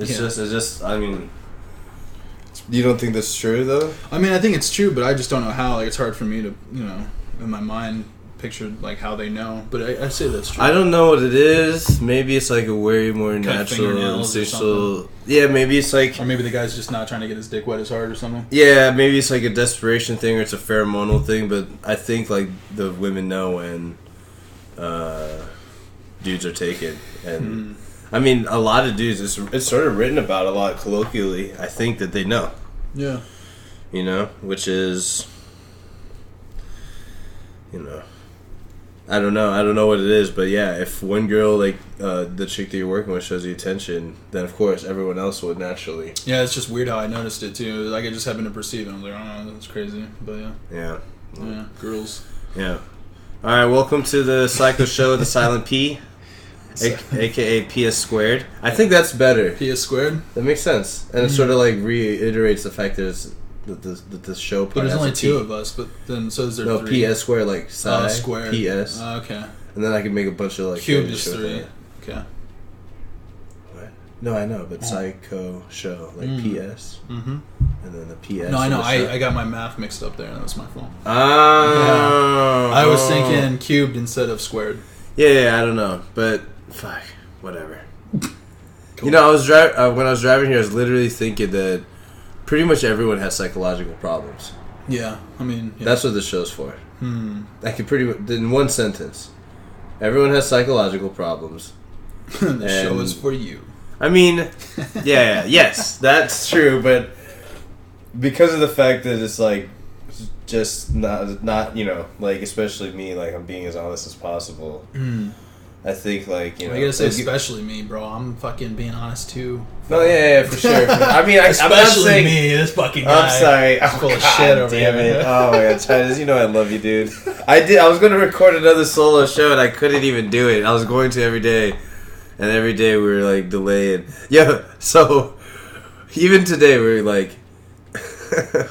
It's just. I mean, you don't think that's true though? I mean, I think it's true, but I just don't know how. Like, it's hard for me to, in my mind, picture like how they know. But I say that's true. I don't know what it is. Maybe it's like a way more natural, instinctual. Yeah, maybe it's like, or maybe the guy's just not trying to get his dick wet as hard or something. Yeah, maybe it's like a desperation thing, or it's a pheromonal thing. But I think like the women know when dudes are taken, and I mean a lot of dudes. It's sort of written about a lot colloquially. I think that they know. Yeah. Which is, I don't know what it is, but yeah, if one girl, like, the chick that you're working with shows you attention, then of course everyone else would naturally. Yeah, it's just weird how I noticed it too. Like, I just happened to perceive it. I was like, oh, that's crazy. But yeah. Yeah, girls. Yeah. Alright, welcome to the Psycho Show with the silent P, aka PS squared. I think that's better. PS squared? That makes sense. And it sort of like reiterates the fact that the show part. But there's only two of us, but then so is there three? PS squared, like psi, squared. PS. Okay. And then I can make a bunch of like cubed is 3. Okay. What? No, I know, but Psycho Show, like PS. Mm-hmm. And then the PS. No, I know. I got my math mixed up there. That was my fault. Oh. Yeah. I was thinking cubed instead of squared. Yeah, I don't know, but fuck, whatever. Cool. When I was driving here, I was literally thinking that pretty much everyone has psychological problems. Yeah, I mean... Yeah. That's what this show's for. I could pretty much... In one sentence. Everyone has psychological problems. The show is for you. I mean... yes, that's true, but... Because of the fact that it's, like... Just not like, especially me, like, I'm being as honest as possible. I think, like, I gotta say, especially me, bro. I'm fucking being honest, too. No, yeah, for sure. I mean, I'm not saying... me, this fucking guy. I'm sorry. I'm full of shit over here. Oh, my God, Chaidez, I love you, dude. I was going to record another solo show, and I couldn't even do it. I was going to every day, and every day we were, like, delayed. Yeah, so, even today, we were, like,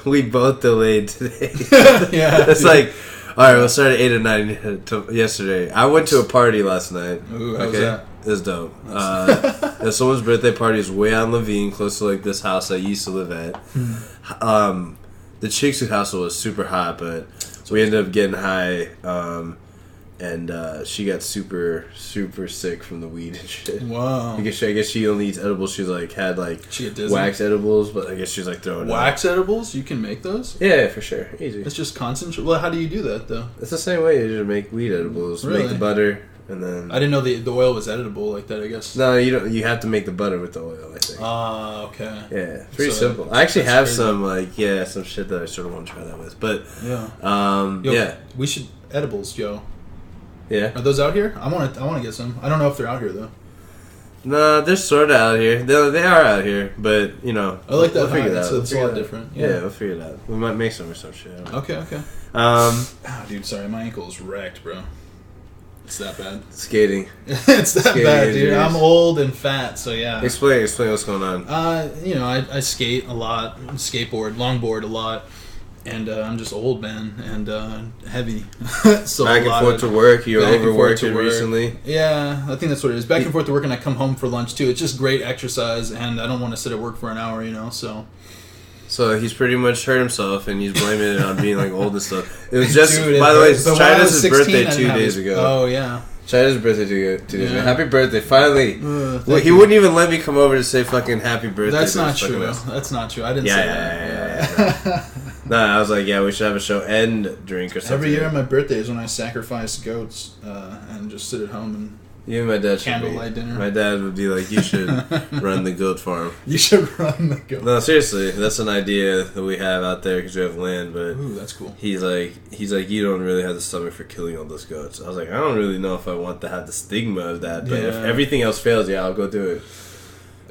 we both delayed today. Yeah. It's like... Alright, we'll start at 8 or 9 yesterday. I went to a party last night. Ooh, how was that? It was dope. Someone's birthday party is way on Levine, close to like this house I used to live at. The chick's house was super hot, but we ended up getting high, and she got super, super sick from the weed and shit. Wow. I guess she only eats edibles. She's like had like dizzy? Wax edibles, but I guess she's like throwing wax edibles. You can make those. Yeah, for sure, easy. It's just concentrate. Well, how do you do that though? It's the same way you just make weed edibles. Really? Make the butter and then. I didn't know the oil was editable like that. I guess. No, you don't. You have to make the butter with the oil. I think. Ah, okay. Yeah, pretty simple. I actually have some some shit that I sort of want to try that with, but yeah. We should edibles, Joe. Yeah. Are those out here? I want to get some. I don't know if they're out here though. No, they're sort of out here. They are out here, but I like that. We'll figure it out. It's a lot different. Yeah, we'll figure it out. We might make some or some shit. Okay. Dude, sorry, my ankle's wrecked, bro. It's that bad. Skating. It's that bad, dude. I'm old and fat, so yeah. Explain what's going on. I skate a lot, skateboard, longboard a lot. And I'm just old, man, and heavy. So back and forth to work. You overworked it recently. Yeah, I think that's what it is. Back and forth to work, and I come home for lunch too. It's just great exercise, and I don't want to sit at work for an hour, So he's pretty much hurt himself, and he's blaming it on being like old and stuff. It was just, by the way, Chaidez's birthday 2 days ago. Oh yeah. Chaidez's birthday 2 days ago. Happy birthday! Finally, he wouldn't even let me come over to say fucking happy birthday. That's not true. That's not true. I didn't say that. Yeah. No, I was like, yeah, we should have a show and drink or something. Every year on my birthday is when I sacrifice goats and just sit at home and you and my dad candlelight dinner. My dad would be like, you should run the goat farm. You should run the goat. No, seriously, that's an idea that we have out there because we have land. But ooh, that's cool. He's like, you don't really have the stomach for killing all those goats. I was like, I don't really know if I want to have the stigma of that. But if everything else fails, yeah, I'll go do it.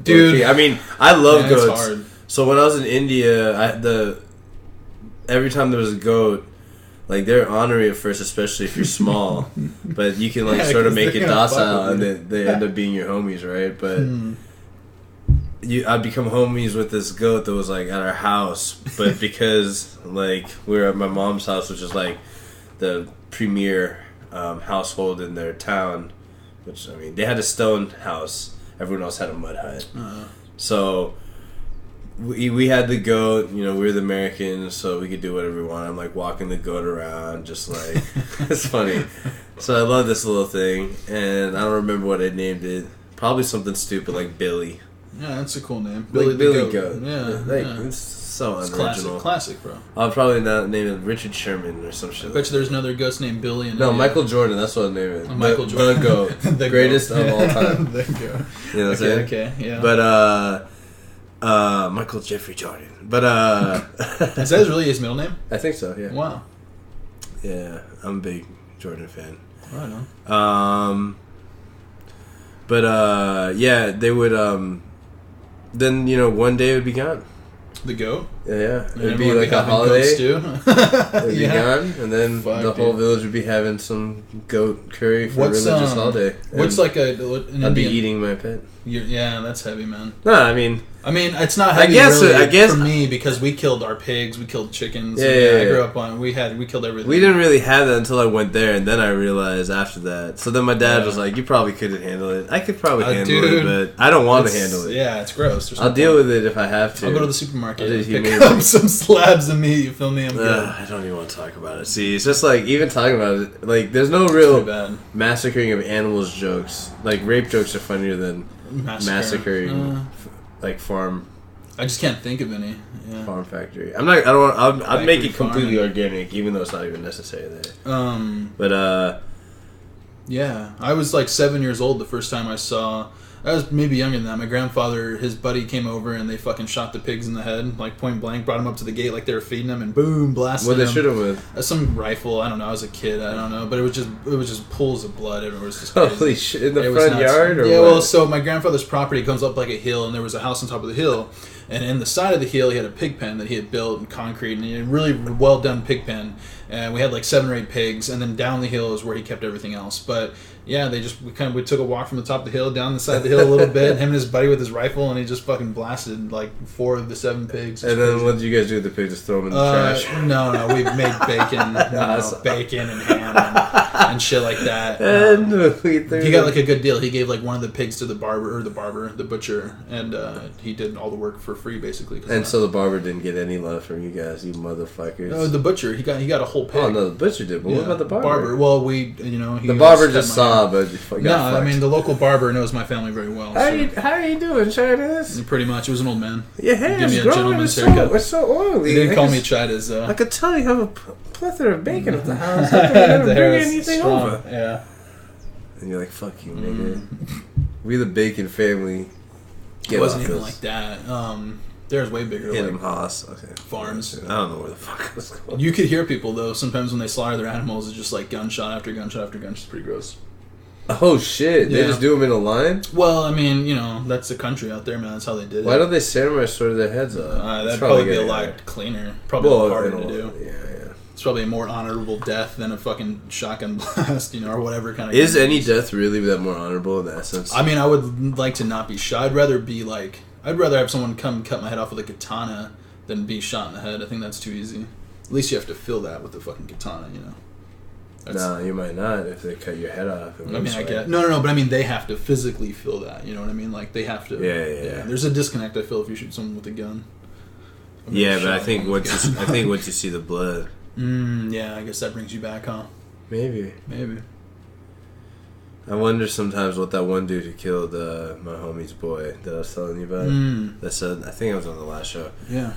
Dude, I mean, I love goats. It's hard. So when I was in India, every time there was a goat, like they're ornery at first, especially if you're small, but you can like sort of make it docile, and they end up being your homies, right? But I'd become homies with this goat that was like at our house, but because like we were at my mom's house, which is like the premier household in their town, which I mean they had a stone house, everyone else had a mud hut. So we had the goat. You know, we were the Americans, so we could do whatever we want. I'm like walking the goat around, just like it's funny. So I love this little thing, and I don't remember what I named it. Probably something stupid like Billy. Yeah, that's a cool name. Billy the goat. Yeah, like, yeah. It's so It's unoriginal. classic, bro. I'll probably not name it Richard Sherman or some shit. I bet you there's another ghost named Billy. In No, India. Michael Jordan. That's what I name it. Michael Jordan. The goat. The Greatest goat. of all time. The goat. You know what I'm saying? Okay, yeah. But Michael Jeffrey Jordan. But Is that really his middle name? I think so. Yeah. Wow. Yeah, I'm a big Jordan fan. Right on. But yeah, they would then one day it would be gone. The goat? Yeah. And It'd be like a having holiday. goat stew? It'd be Yeah. gone, and then Fuck, the whole dude. village would be having some goat curry for What's, a religious holiday. What's And like an I'd be Indian? eating my pet. Yeah, that's heavy, man. No, I mean, It's not heavy. guess- really I guess- for me because we killed our pigs, we killed chickens. Yeah, I grew up on. We killed everything. we didn't really have that until I went there, and then I realized after that. So then my dad Yeah. was like, "You probably couldn't handle it. I could probably handle dude, it, but I don't want to It's- handle it. Yeah, it's gross. There's no I'll deal point. with it if I have to. I'll go to the supermarket I'll and just pick humiliate up it. some slabs of meat. You feel me? I'm good. I don't even want to talk about it. See, it's just like even talking about it, like there's no Too real bad. massacring of animals jokes. Like rape jokes are funnier than massacring like farm I just can't think of any. Yeah. farm factory. I'm not. I don't want. I'd make Factory it completely farming. organic, even though it's not even necessary there. But Yeah, I was like 7 years old the first time I saw. I was maybe younger than that. My grandfather, his buddy came over and they fucking shot the pigs in the head, like point blank. Brought them up to the gate like they were feeding them, and boom, blasted what they them. shoot them with? Some rifle. I don't know. I was a kid. I don't know, but it was just pools of blood everywhere. It was just crazy. Holy shit! In the It was front nuts. yard, or yeah. what? Well, so my grandfather's property comes up like a hill, and there was a house on top of the hill, and in the side of the hill, he had a pig pen that he had built in concrete, and he had a really well done pig pen. And we had like 7 or 8 pigs, and then down the hill is where he kept everything else. But yeah, we took a walk from the top of the hill down the side of the hill a little bit. Him and his buddy with his rifle, and he just fucking blasted like 4 of the 7 pigs. And then what did you guys do with the pig? Just throw them in the trash? No, we made bacon, bacon and ham and shit like that. And we threw He got them- like a good deal. He gave like one of the pigs to the butcher, and he did all the work for free basically. And so the barber didn't get any love from you guys, you motherfuckers. the butcher, he got a whole pig. Oh no, the butcher did. But what about the barber? Well, he The barber just saw, but got No, I fucked. mean the local barber knows my family very well. How so- are you doing, Chaidez? Pretty much, it was an old man. Your hair Give me is a growing. gentleman's It's haircut. it's so oily. They didn't call me I Chaidez though. could tell you have a plethora of bacon at the house. I never The hair bring is anything strong. over. Yeah. And you're like, fuck you, nigga. We the bacon family. It Get wasn't off even this. like that. There's way bigger. Hit like, him, Haas. Okay. farms. I don't know where the fuck it was going. You could hear people though. Sometimes when they slaughter their animals, it's just like gunshot after gunshot after gunshot. It's pretty gross. Oh shit! They Yeah. just do them in a line. Well, I mean, that's the country out there, man. That's how they did it. Why don't they samurai sword their heads off? That'd It's probably be a getting lot there. cleaner. Probably harder to do. Yeah. It's probably a more honorable death than a fucking shotgun blast, or whatever kind of. Is any death really that more honorable in that sense? I mean, I would like to not be shot. I'd rather have someone come cut my head off with a katana than be shot in the head. I think that's too easy. At least you have to feel that with the fucking katana, No, you might not if they cut your head off. I get no, but I mean they have to physically feel that. You know what I mean? Like they have to. Yeah. There's a disconnect I feel if you shoot someone with a gun. Yeah, but I think once you see the blood, Yeah, I guess that brings you back, huh? maybe. I wonder sometimes what that one dude who killed my homie's boy that I was telling you about. That said, I think I was on the last show. Yeah.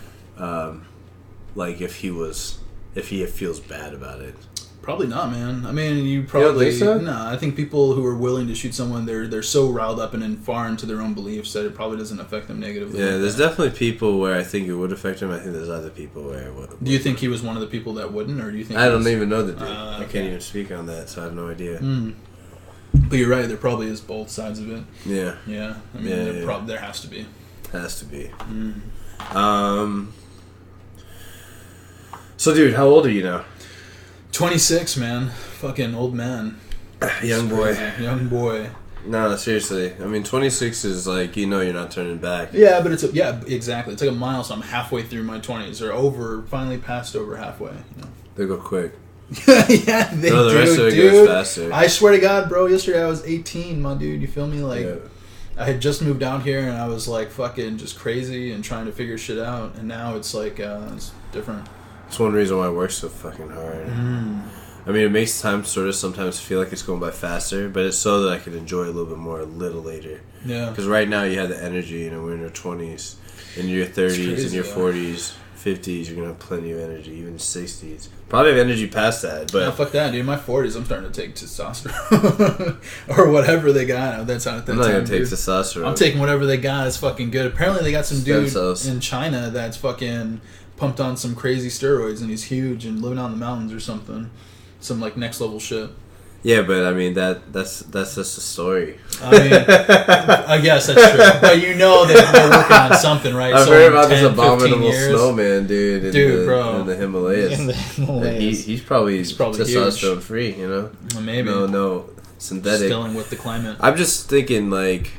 Like if he feels bad about it. Probably not, man. I mean, you probably think so? No. I think people who are willing to shoot someone, they're so riled up and far into their own beliefs that it probably doesn't affect them negatively. Yeah, like there's that. definitely people where I think it would affect him. I think there's other people where it would. Do you think he was one of the people that wouldn't, or do you think? I he don't was, even know the dude. I okay. can't even speak on that, so I have no idea. But you're right. There probably is both sides of it. Yeah, Yeah. I mean, there has to be. has to be. So, dude, how old are you now? 26, man. Fucking old man. Young It's boy. crazy. Young boy. No, seriously. I mean, 26 is like, you're not turning back. Yeah, but exactly. It's like a milestone. I'm halfway through my 20s, or finally passed over halfway. They go quick. Yeah, they No, the do, rest of it dude. goes faster. I swear to God, bro. Yesterday I was 18, my dude. You feel me? Like, Yeah. I had just moved out here and I was like fucking just crazy and trying to figure shit out, and now it's like it's different. It's one reason why I work so fucking hard. I mean, it makes time sort of sometimes feel like it's going by faster, but it's so that I can enjoy a little bit more a little later. Yeah. Because right now you have the energy, you know, we're in our 20s, in your 30s, in your 40s, 50s, you're going to have plenty of energy, even 60s. Probably have energy past that, but... No, fuck that, dude. In my 40s, I'm starting to take testosterone. Or whatever they got. That's not at that I'm not time, going to take dude. testosterone. I'm taking whatever they got. It's fucking good. Apparently they got some dude cells in China that's fucking pumped on some crazy steroids, and he's huge and living out in the mountains or something. Some, like, next level shit. Yeah, but I mean that's just a story. I mean, I guess that's true. But you know that they're working on something, right? I've So heard in about 10, this abominable 15 years, snowman, dude. In the Himalayas. In the Himalayas. He's probably testosterone huge. Free, you know. Well, maybe. No synthetic. Just dealing with the climate. I'm just thinking like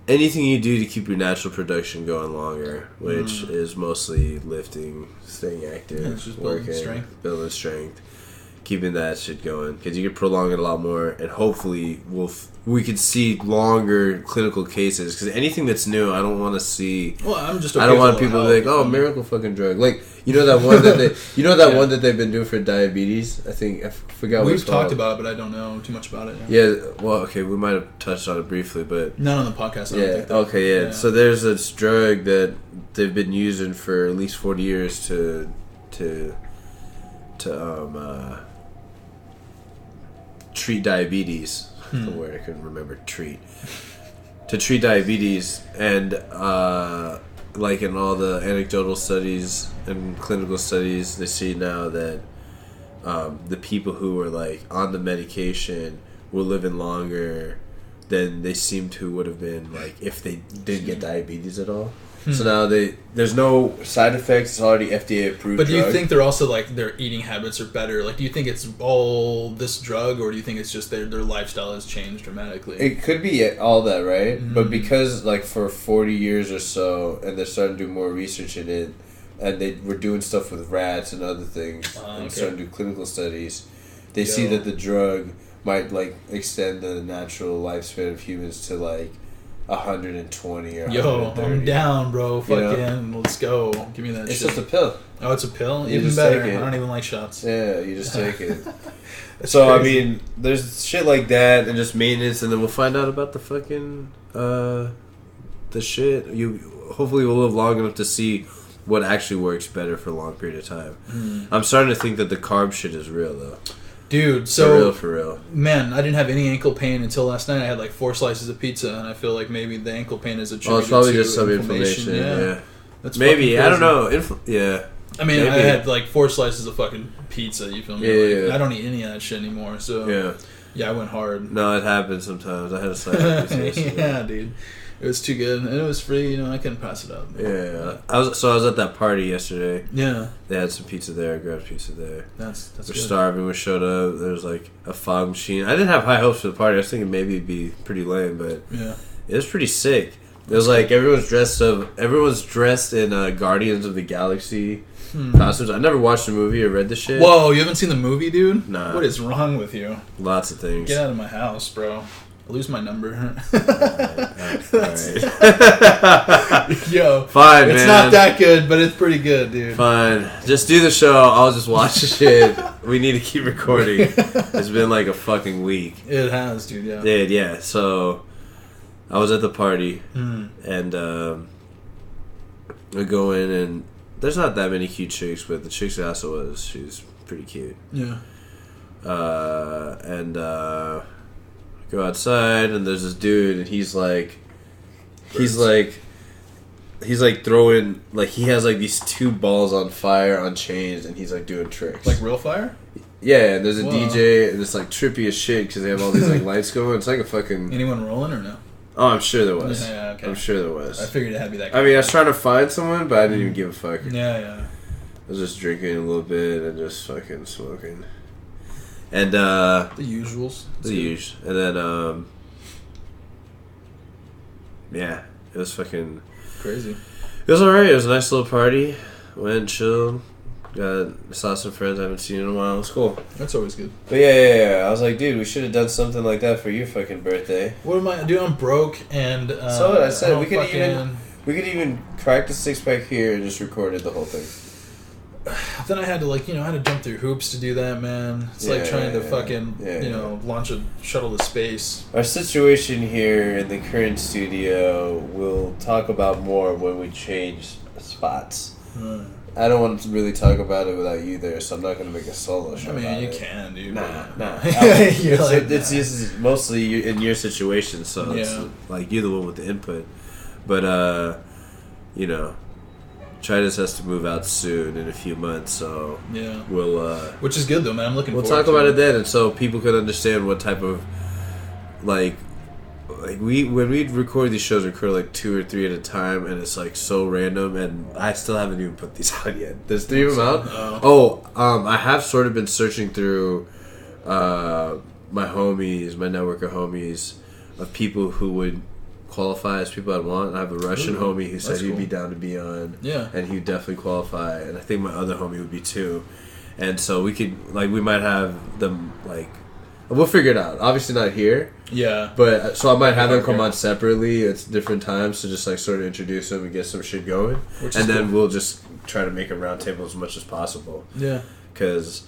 anything you do to keep your natural production going longer, which is mostly lifting, staying active, just working, building strength. Keeping that shit going, because you could prolong it a lot more, and hopefully we could see longer clinical cases. Because anything that's new, I don't want to see. Well, I'm just. I don't want people to be like, "Oh, miracle fucking drug." Like you know that one that one that they've been doing for diabetes. I think I forgot. We've talked about it, but I don't know too much about it. Yeah. Well, okay, we might have touched on it briefly, but not on the podcast. I don't think that. Okay. Yeah. So there's this drug that they've been using for at least 40 years to treat diabetes. The word I couldn't remember. To treat diabetes, and like in all the anecdotal studies and clinical studies, they see now that the people who are like on the medication were living longer than they seem to would have been like if they didn't get diabetes at all. So now there's no side effects. It's already FDA approved. But do you think they're also like their eating habits are better? Like, do you think it's all this drug, or do you think it's just their lifestyle has changed dramatically? It could be all that, right? But because like for 40 years or so, and they're starting to do more research in it, and they were doing stuff with rats and other things, and starting to do clinical studies, they see that the drug might like extend the natural lifespan of humans to like 120 or 130. I'm down, bro. Fucking, let's go. Give me that shit. It's just a pill. Oh, it's a pill? You Even better. I don't even like shots. Yeah, you just take it. So, crazy. I mean, there's shit like that and just maintenance, and then we'll find out about the fucking, the shit. Hopefully we'll live long enough to see what actually works better for a long period of time. I'm starting to think that the carb shit is real, though. Dude, so... For real. Man, I didn't have any ankle pain until last night. I had like 4 slices of pizza, and I feel like maybe the ankle pain is attributed to... Oh, it's probably just some inflammation. Yeah. That's maybe. I don't know. Yeah. I mean, maybe. I had like 4 slices of fucking pizza, you feel me? Yeah. I don't eat any of that shit anymore, so... Yeah, I went hard. No, it happens sometimes. I had a slice of pizza yesterday. Yeah, dude. It was too good, and it was free. I couldn't pass it up. Yeah, I was at that party yesterday. Yeah, they had some pizza there. I grabbed pizza there. That's we're good. Starving. We showed up. There was like a fog machine. I didn't have high hopes for the party. I was thinking maybe it'd be pretty lame, but it was pretty sick. It was like everyone's dressed in Guardians of the Galaxy costumes. I never watched the movie or read the shit. Whoa, you haven't seen the movie, dude? Nah. What is wrong with you? Lots of things. Get out of my house, bro. Lose my number. Alright. Yo, fine, man. It's not that good, but it's pretty good, dude. Fine. Just do the show. I'll just watch the shit. We need to keep recording. It's been like a fucking week. It has, dude, yeah. Yeah. So, I was at the party, and I go in, and there's not that many cute chicks, but the chick that also was, she's pretty cute. Yeah. Go outside, and there's this dude, and he's like throwing, like, he has like these 2 balls on fire on chains, and he's like doing tricks, like real fire. Yeah, and there's a DJ, and it's like trippy as shit because they have all these like lights going. It's like a fucking... Anyone rolling or no? Oh, I'm sure there was. Yeah, okay. I'm sure there was. I figured it had to be that. I mean, I was trying to find someone, but I didn't even give a fuck. Yeah. I was just drinking a little bit and just fucking smoking. And the usuals. The usual. And then yeah, it was fucking crazy. It was alright. It was a nice little party. Went, chilled, Saw some friends I haven't seen in a while. It's cool. That's always good. But yeah. I was like, dude, we should have done something like that for your fucking birthday. What am I? Dude, I'm broke and. So what I said, we could even crack the 6-pack here and just recorded the whole thing. Then I had to I had to jump through hoops to do that, man. It's like trying to fucking launch a shuttle to space. Our situation here in the current studio, we'll talk about more when we change spots. I don't want to really talk about it without you there, so I'm not going to make a solo show. I mean, you can, dude. Nah. It's just mostly in your situation, so it's like you're the one with the input. But, Chaidez has to move out soon in a few months, so we'll... Which is good, though, man. I'm looking forward to it. We'll talk about it then, and so people can understand what type of, when we record these shows, we record 2 or 3 at a time, and it's so random, and I still haven't even put these out yet. There's 3 of them out? I have sort of been searching through my homies, my network of homies, of people who would qualify as people I'd want. I have a Russian homie who said he'd be down to be on, and he'd definitely qualify, and I think my other homie would be too. And so we could, we might have them, we'll figure it out. Obviously not here. Yeah. But, so I might have them come on separately at different times to just, sort of introduce them and get some shit going. And then we'll just try to make a round table as much as possible. Yeah. Because,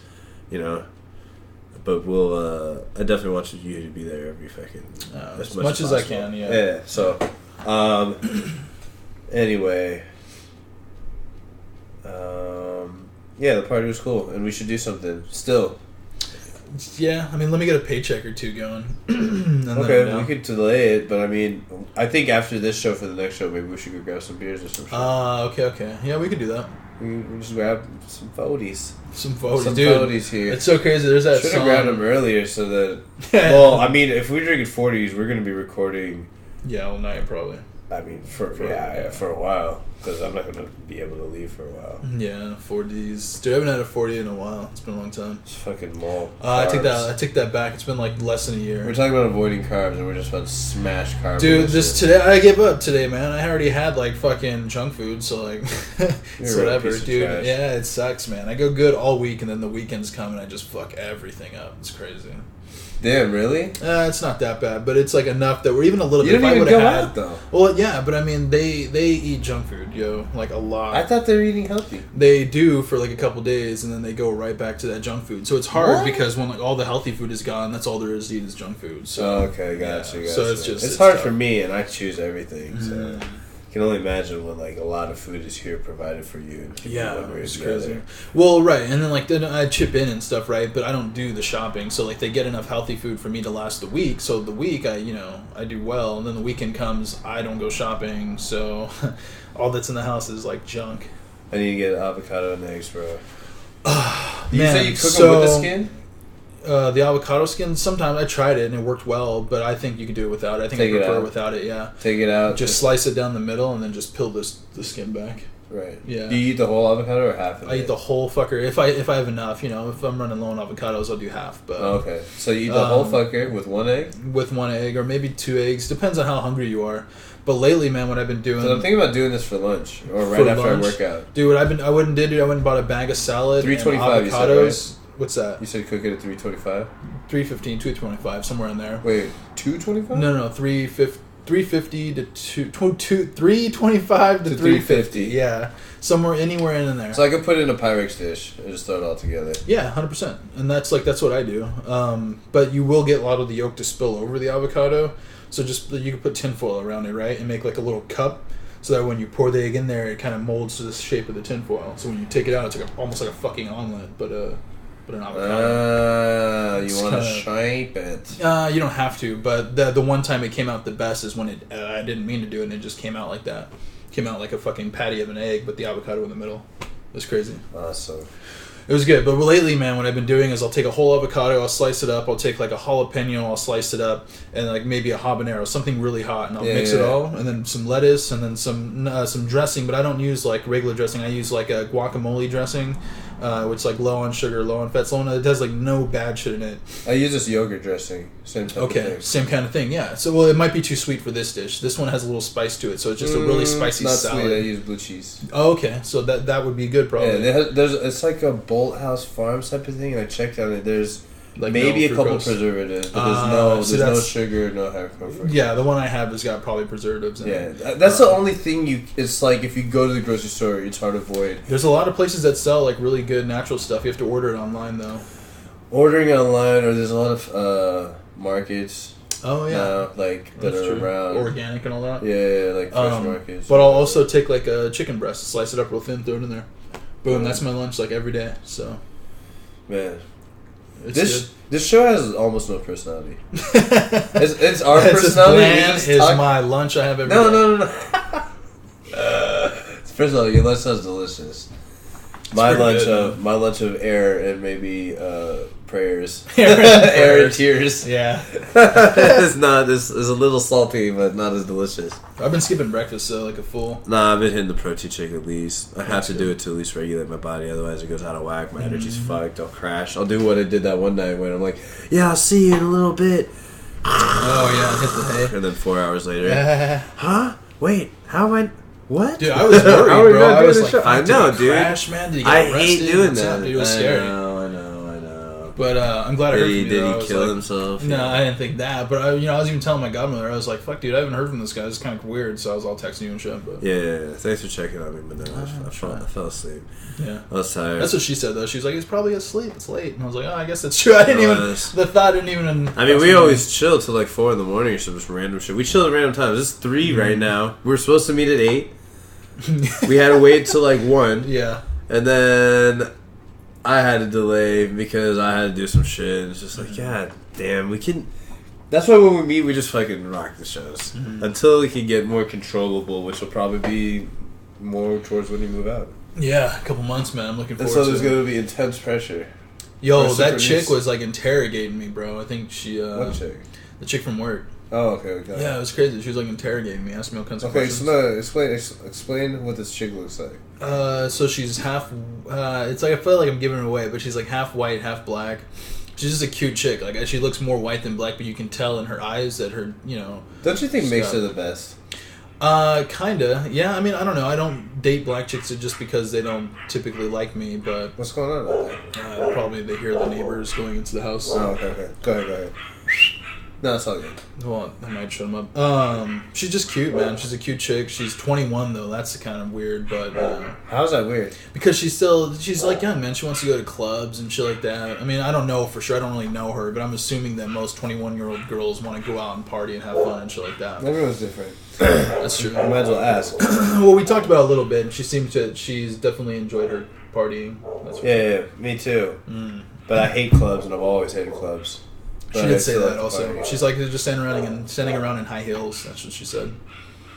but we'll, I definitely want you to be there every fucking, as much as I can, Yeah, so, anyway, the party was cool, and we should do something, still. Yeah, I mean, let me get a paycheck or 2 going. Okay, we could delay it, but I mean, I think after this show for the next show, maybe we should go grab some beers or some shit. Okay. Yeah, we could do that. We just grab some foodies. Some foodies, some dude. Foodies here. It's so crazy. There's that Should have grabbed them earlier so that... Well, I mean, if we're drinking 40s, we're going to be recording... Yeah, all night, probably. I mean, for a while. Because I'm not going to be able to leave for a while. Yeah, 40s. Dude, I haven't had a 40 in a while. It's been a long time. It's fucking malt. I take that back. It's been less than a year. We're talking about avoiding carbs, and we're just about to smash carbs. Dude, today, I gave up today, man. I already had, fucking junk food, so, it's whatever, dude. Trash. Yeah, it sucks, man. I go good all week, and then the weekends come, and I just fuck everything up. It's crazy. Damn, really? It's not that bad, but it's enough that we're even a little bit. You don't even go out, though. Well, yeah, but I mean, they eat junk food, a lot. I thought they were eating healthy. They do for a couple days, and then they go right back to that junk food. So it's hard because when all the healthy food is gone, that's all there is to eat is junk food. So okay, gotcha. So it's hard tough for me, and I choose everything. So. I can only imagine when a lot of food is here provided for you. And it's crazy. Well, right, and then I chip in and stuff, right? But I don't do the shopping, so they get enough healthy food for me to last the week. So the week I do well, and then the weekend comes, I don't go shopping, so all that's in the house is junk. I need to get avocado and eggs, bro. You say you cook them with the skin? The avocado skin, sometimes I tried it and it worked well, but I think you could do it without it. I think I prefer it without it, yeah. Take it out. Just slice it down the middle and then just peel the skin back. Right. Yeah. Do you eat the whole avocado or half of it? I eat the whole fucker. If I have enough, if I'm running low on avocados, I'll do half. But okay. So you eat the whole fucker with 1 egg? With 1 egg or maybe 2 eggs. Depends on how hungry you are. But lately, man, what I've been doing... So I'm thinking about doing this for lunch or right after I work out. Dude, I went and bought a bag of salad 325 and avocados. You said, right? What's that? You said cook it at 325? 315, 225, somewhere in there. Wait, 225? No, 350 to 325 to 350. Yeah, anywhere in there. So I could put it in a Pyrex dish and just throw it all together. Yeah, 100%. And that's what I do. But you will get a lot of the yolk to spill over the avocado. So you can put tinfoil around it, right, and make a little cup. So that when you pour the egg in there, it kind of molds to the shape of the tinfoil. So when you take it out, it's almost like a fucking omelet, but an avocado. You want to shape it. You don't have to, but the one time it came out the best is when I didn't mean to do it, and it just came out like that. Came out like a fucking patty of an egg, but the avocado in the middle. It was crazy. Awesome. It was good, but lately, man, what I've been doing is I'll take a whole avocado, I'll slice it up, I'll take a jalapeno, I'll slice it up, and maybe a habanero, something really hot, and I'll mix it all, and then some lettuce, and then some dressing, but I don't use regular dressing, I use a guacamole dressing, which is like low on sugar, low on fats, low on, it has like no bad shit in it. I use this yogurt dressing. Same type of thing. Same kind of thing, yeah. So, well, it might be too sweet for this dish. This one has a little spice to it, so it's just a really spicy not salad. Sweet. I use blue cheese. Oh, okay. So that would be good, probably. Yeah, it's like a Bolt House Farms type of thing, and I checked on it. There's like maybe no a couple fructose. preservatives, but there's no sugar, no high fructose. Yeah, the one I have has got probably preservatives in it. Yeah, that's the only thing it's like if you go to the grocery store, it's hard to avoid. There's a lot of places that sell like really good natural stuff. You have to order it online though. Ordering it online, or there's a lot of markets. Oh yeah, now, like that are around organic and all that. Yeah, like fresh markets. But I'll also take like a chicken breast, slice it up real thin, throw it in there. Boom, that's my lunch like every day. So, man, it's this show has almost no personality. it's our personality. It's my lunch I have every day. No. First of all, your lunch sounds delicious. My lunch of air and maybe prayers, air and tears. Yeah, it's not. It's a little salty, but not as delicious. I've been skipping breakfast, so like a full. Nah, I've been hitting the protein shake at least. I have to do it to at least regulate my body, otherwise it goes out of whack. My energy's fucked. I'll crash. I'll do what I did that one night when I'm like, yeah, I'll see you in a little bit. Oh yeah, hit the hay. And then 4 hours later, huh? Wait, how am I? What? Dude, I was worried, bro. I was like, I know, dude. Crash, man. Did he get I arrested? hate doing that. Dude, it was scary. I know. But I'm glad I heard from you. Did I he kill like, himself? No, I didn't think that. But I was even telling my godmother, I was like, "Fuck, dude, I haven't heard from this guy. It's kind of weird." So I was all texting you and shit. But yeah. Thanks for checking on me, but no, I fell asleep. Yeah, I was tired. That's what she said though. She was like, "He's probably asleep. It's late." And I was like, "Oh, I guess that's true." I didn't even. The thought didn't even. I mean, we always chill till like 4 a.m. or some just random shit. We chill at random times. It's 3 right now. We were supposed to meet at 8. We had to wait till like 1. Yeah, and then I had to delay because I had to do some shit. It's just like, God damn, we can. That's why when we meet, we just fucking rock the shows until we can get more controllable, which will probably be more towards when you move out. Yeah, a couple months, man. I'm looking forward. And so there's gonna be intense pressure. Yo, that chick was like interrogating me, bro. I think she. What chick? The chick from work. Oh, okay. Yeah, it was crazy. She was like interrogating me, asking me all kinds of questions. Okay, so explain what this chick looks like. So she's half. It's like I feel like I'm giving it away, but she's like half white, half black. She's just a cute chick. Like she looks more white than black, but you can tell in her eyes that her, Don't you think makes her the best? Kinda. Yeah. I mean, I don't know. I don't date black chicks just because they don't typically like me. But what's going on out there? Probably they hear the neighbors going into the house. Oh, okay. Go ahead. No, it's all good. Well, I might shut him up. She's just cute, man. She's a cute chick. She's 21 though. That's kind of weird, but how's that weird? Because she's like young, man. She wants to go to clubs and shit like that. I mean, I don't know for sure. I don't really know her, but I'm assuming that most 21-year-old girls want to go out and party and have fun and shit like that. Everyone's different. That's true. You might as well ask. Well, we talked about it a little bit, and she's definitely enjoyed her partying. That's yeah, me too. But I hate clubs, and I've always hated clubs. She did say that also. She's like, they're just standing around in high heels. That's what she said.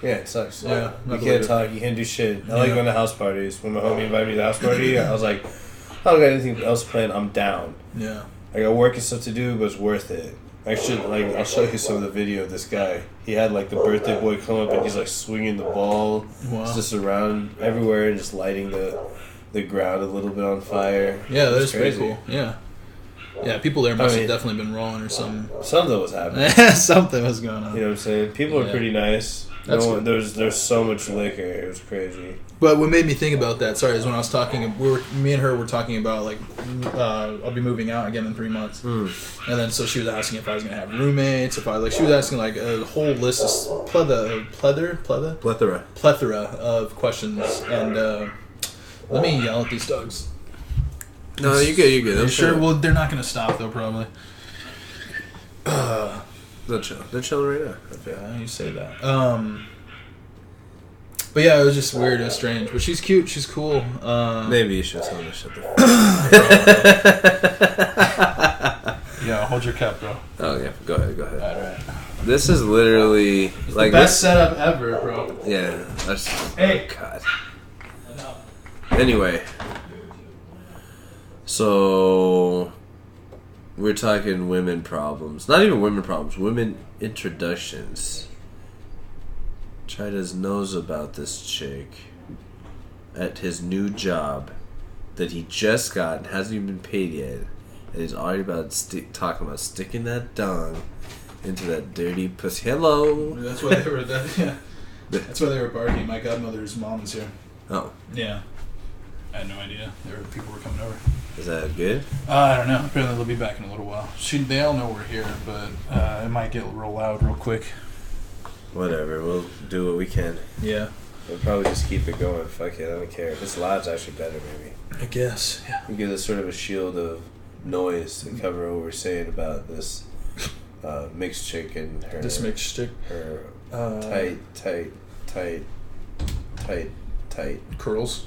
Yeah, it sucks. Yeah. You can't talk. You can't do shit. I like going to house parties. When my homie invited me to the house party, I was like, I don't got anything else planned. I'm down. Yeah. I got work and stuff to do, but it's worth it. Actually, I'll show you some of the video of this guy. He had like the birthday boy come up and he's like swinging the ball. Wow. Just around everywhere and just lighting the ground a little bit on fire. Yeah, that is pretty cool. Yeah. Yeah, people there must have definitely been rolling or something. Something was happening. Something was going on. You know what I'm saying? People are pretty nice. There's so much liquor. It was crazy. But what made me think about that, sorry, is when I was talking, me and her were talking about, like, I'll be moving out again in 3 months. And then, so she was asking if I was going to have roommates, she was asking, like, a whole list of plethora of questions. And let me yell at these dogs. No, you're good. I'm sure. Well, they're not going to stop, though, probably. They're chilling. They're chilling right now. Yeah, you say that. But yeah, it was just weird and strange. But she's cute. She's cool. Maybe you should tell her to shut the fuck Yeah, hold your cup, bro. Oh, yeah. Go ahead. All right. This is literally like the best setup ever, bro. Yeah. Hey. God. Anyway. So, we're talking women problems. Not even women problems. Women introductions. Chaidez knows about this chick at his new job that he just got and hasn't even been paid yet, and he's already talking about sticking that dong into that dirty pussy. Hello. That's why they were. That's why they were barking. My godmother's mom is here. Oh. Yeah. I had no idea. People were coming over. Is that good? I don't know. Apparently they'll be back in a little while. They all know we're here, but it might get real loud real quick. Whatever. We'll do what we can. Yeah. We'll probably just keep it going. Fuck it. I don't care. If it's loud, it's actually better, maybe. I guess. Yeah. We give us sort of a shield of noise to cover what we're saying about this mixed chick and her... This mixed chick? Her tight... Curls?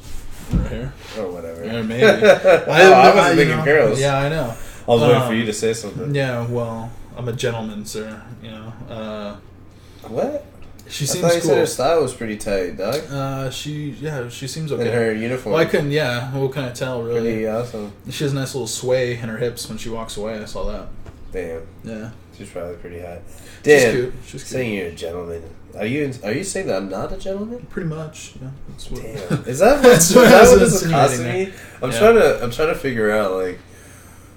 In her hair? Or whatever. Yeah, maybe. I wasn't thinking girls. Yeah, I know. I was waiting for you to say something. Yeah, well, I'm a gentleman, sir. You know. What? She seems I thought you cool. said her style was pretty tight, dog. She seems okay. In her uniform. Well, I couldn't, what can I tell, really? Pretty awesome. She has a nice little sway in her hips when she walks away. I saw that. Damn. Yeah. She's probably pretty hot. Damn. She's cute. Saying you're a gentleman. Are you saying that I'm not a gentleman? Pretty much, yeah. That's what, damn. Is that what this is costing me? I'm trying to figure out, like,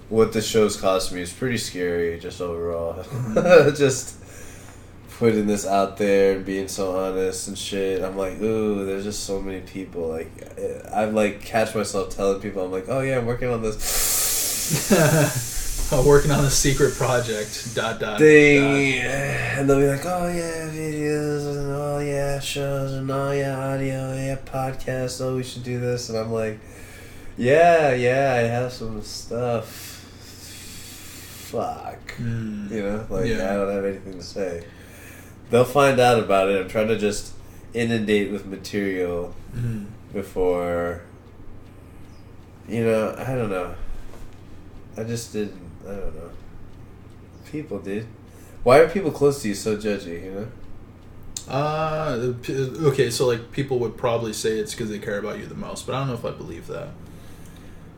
what this show's costing me. It's pretty scary, just overall. Just putting this out there and being so honest and shit. I'm like, ooh, there's just so many people. Like, I like catch myself telling people, I'm like, oh yeah, I'm working on this. Working on a secret project. ... Thing, and they'll be like, oh yeah, videos, and oh yeah, shows, and oh yeah, audio, yeah, podcasts. Oh, we should do this, and I'm like, yeah, I have some stuff. Fuck, you know, like I don't have anything to say. They'll find out about it. I'm trying to just inundate with material before, you know, I don't know. I just didn't. I don't know. People did. Why are people close to you so judgy, you know? Okay, so like people would probably say it's because they care about you the most, but I don't know if I believe that.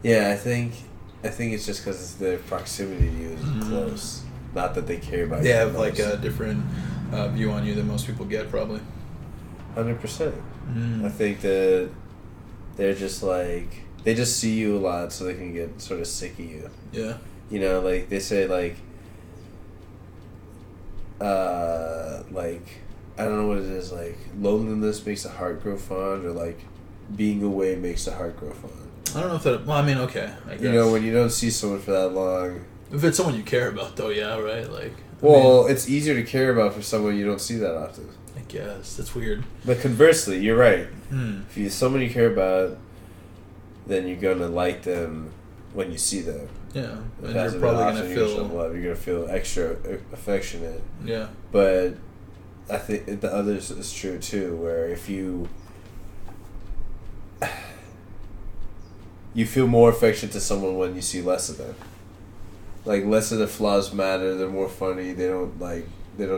Yeah, I think it's just because their proximity to you is close. Not that they care about you. They have like a different view on you than most people get, probably. 100%. I think that they're just like, they just see you a lot so they can get sort of sick of you. Yeah. You know, like, they say, like, I don't know what it is, like, loneliness makes the heart grow fond, or, like, being away makes the heart grow fond. I don't know if that, well, I mean, okay, I guess. You know, when you don't see someone for that long. If it's someone you care about, though, yeah, right? Like. Well, it's easier to care about for someone you don't see that often. I guess. That's weird. But conversely, you're right. If you're someone you care about, then you're going to like them when you see them. Yeah, and you're probably going to feel... You're going to feel extra affectionate. Yeah. But I think the other is true, too, where if you feel more affection to someone when you see less of them. Like, less of their flaws matter, they're more funny, they don't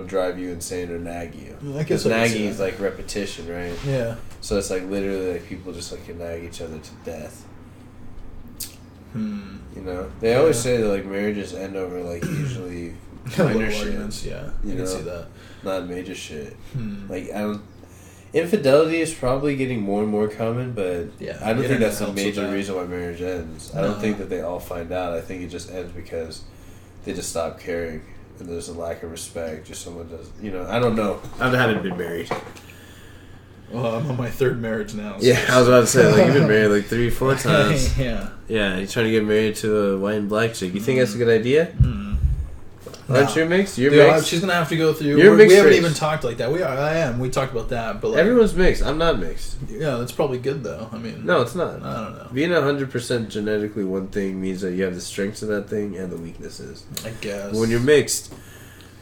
drive you insane or nag you. I guess nagging is like repetition, right? Yeah. So it's like literally like people just like can nag each other to death. You know, they always say that like marriages end over like usually minor shit. Yeah, you can see that. Not major shit. Like infidelity is probably getting more and more common, but I don't think that's a major reason why marriage ends. I don't think that they all find out. I think it just ends because they just stop caring and there's a lack of respect. Just someone does, you know. I don't know. I haven't been married. Well, I'm on my third marriage now. So I was about to say, like, you've been married like 3-4 times. Yeah, you're trying to get married to a white and black chick. You think that's a good idea? Aren't you mixed? You're mixed. She's gonna have to go through. You're mixed. We haven't even talked like that. I am. We talked about that, but like, everyone's mixed. I'm not mixed. Yeah, that's probably good though. I mean, no, it's not. I don't know. Being 100% genetically one thing means that you have the strengths of that thing and the weaknesses. I guess. When you're mixed,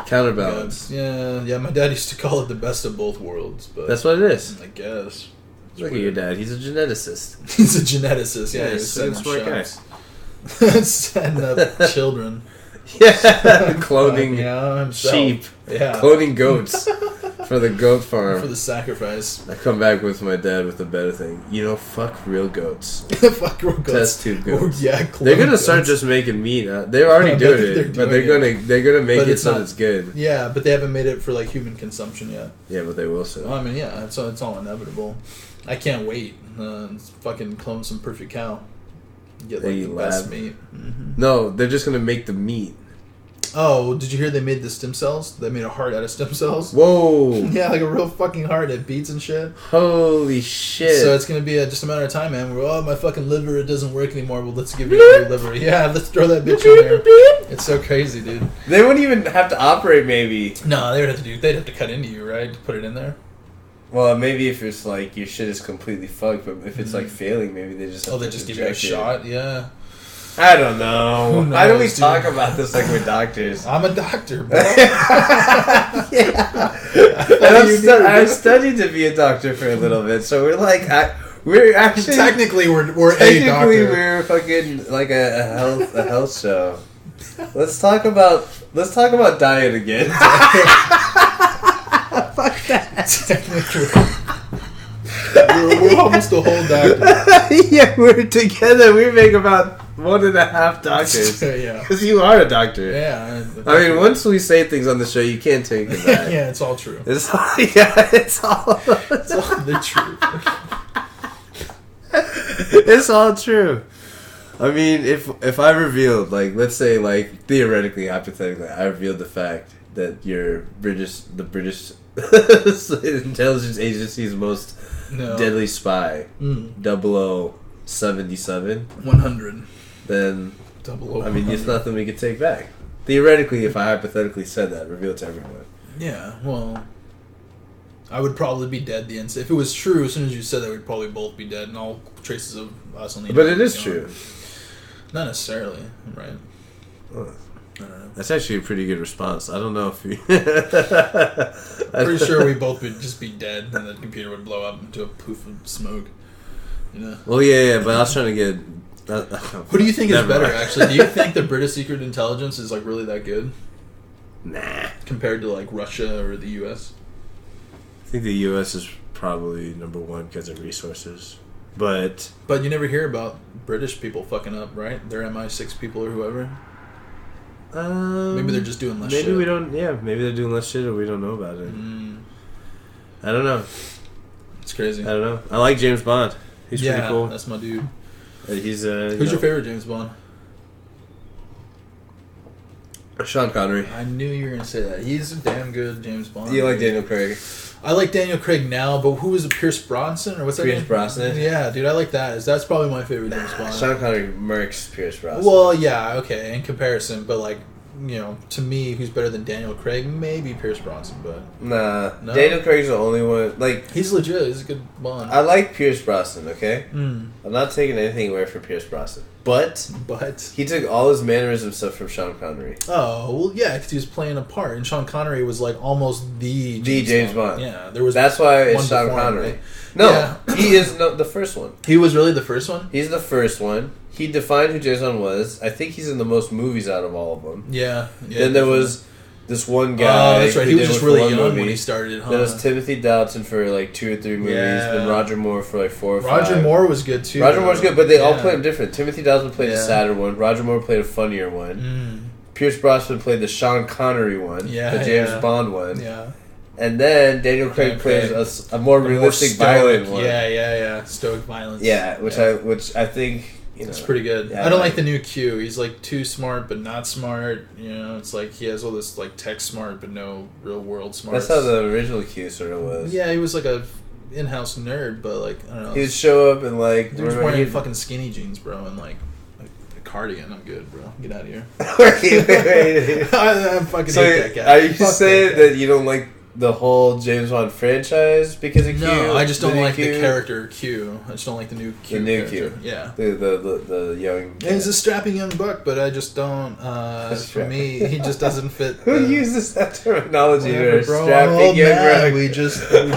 counterbalance. Yeah. My dad used to call it the best of both worlds, but that's what it is. I guess. Look at your dad. He's a geneticist. He's a geneticist. Yeah, he's a smart guy. Setting up children. Yeah, cloning sheep. Yeah, cloning goats for the goat farm. For the sacrifice. I come back with my dad with a better thing. You know, fuck real goats. Fuck real goats. Test tube goats. They're gonna start just making meat. They're already doing it, but they're gonna make it so it's good. Yeah, but they haven't made it for like human consumption yet. Yeah, but they will soon. Well, I mean, yeah, it's all inevitable. I can't wait. Fucking clone some perfect cow. You get like the best meat. Mm-hmm. No, they're just gonna make the meat. Oh, did you hear they made the stem cells? They made a heart out of stem cells. Whoa! Yeah, like a real fucking heart. It beats and shit. Holy shit! So it's gonna be just a matter of time, man. We're, my fucking liver, it doesn't work anymore. Well, let's give you a new liver. Yeah, let's throw that bitch in there. It's so crazy, dude. They wouldn't even have to operate, maybe. No, they would have to they'd have to cut into you, right? To put it in there. Well, maybe if it's like your shit is completely fucked, but if it's like failing, maybe they just have they just give you a shot. Yeah. I don't know. Why do we talk about this like we're doctors? I'm a doctor, bro. Yeah. I've studied to be a doctor for a little bit, so we're like, we're actually technically we're a doctor. We're fucking like a health show. Let's talk about diet again. Fuck that. Technically. We're almost a whole doctor. Yeah, we're together. We make about 1.5 doctors. Yeah. Because you are a doctor. Yeah. I mean, once we say things on the show, you can't take it back. Yeah, it's all true. It's all the truth. It's all true. I mean, if I revealed, like, let's say, like, theoretically, hypothetically, I revealed the fact that the British intelligence agency's most deadly spy, 0077, 100, then 00. I mean, it's nothing we could take back. Theoretically, if I hypothetically said that, revealed to everyone. Yeah, well, I would probably be dead the instant. If it was true, as soon as you said that, we'd probably both be dead, and all traces of us on the But it is true. Not necessarily, right? Well, I don't know. that's actually a pretty good response. I don't know if you... I'm pretty sure we both would just be dead, and the computer would blow up into a poof of smoke. You know? Well, yeah, but I was trying to get... Who do you think is better, actually? Do you think the British secret intelligence is, like, really that good? Nah. Compared to, like, Russia or the U.S.? I think the U.S. is probably number one because of resources. But you never hear about British people fucking up, right? They're MI6 people or whoever. Maybe they're just doing less shit. Maybe we don't... Yeah, maybe they're doing less shit or we don't know about it. I don't know. It's crazy. I don't know. I like James Bond. He's pretty cool. That's my dude. He's Who's your favorite James Bond? Sean Connery. I knew you were going to say that. He's a damn good James Bond. You like Daniel Craig? I like Daniel Craig now, but who was it? Pierce Brosnan? Or what's that name? Pierce Brosnan? Yeah, dude, I like that. That's probably my favorite James Bond. Sean Connery murks Pierce Brosnan. Well, yeah, okay, in comparison, but like, you know, to me, who's better than Daniel Craig? Maybe Pierce Brosnan, but... Nah. No? Daniel Craig's the only one... Like, he's legit. He's a good Bond. I like Pierce Brosnan, okay? I'm not taking anything away from Pierce Brosnan. But he took all his mannerism stuff from Sean Connery. Oh, well, yeah, because he was playing a part, and Sean Connery was like almost the James Bond. Yeah, there was. That's why it's Sean Connery. Right? No, yeah. He is the first one. He was really the first one? He's the first one. He defined who James Bond was. I think he's in the most movies out of all of them. Yeah. Then there was this one guy. Oh, that's right. He was just really young when he started. Huh? There was Timothy Dalton for like 2 or 3 movies. Yeah. Then Roger Moore for like 4 or 5. Roger Moore was good too. Roger Moore's good, but they all played him different. Timothy Dalton played the sadder one. Roger Moore played a funnier one. Pierce Brosnan played the Sean Connery one. Yeah, the James Bond one. Yeah. And then Daniel Craig plays a more realistic, violent one. Yeah. Stoic violence. Yeah, which I think... You know, it's pretty good. Yeah, I don't like the new Q. He's like too smart but not smart. You know, it's like he has all this like tech smart but no real world smart. That's how the original Q sort of was. Yeah, he was like a in-house nerd, but like I don't know. He would show up and like he was wearing fucking skinny jeans, bro, and like a cardigan. I'm good, bro. Get out of here. wait. I fucking so hate that guy. Are you saying that you don't like the whole James Bond franchise because of Q? No, I just don't like Q? the character Q. I just don't like the new Q. The new character. Q. Yeah. The young... Yeah, he's a strapping young buck, but I just don't... for me, he just doesn't fit... Who uses that terminology? Whatever, bro. Strapping young buck. We just went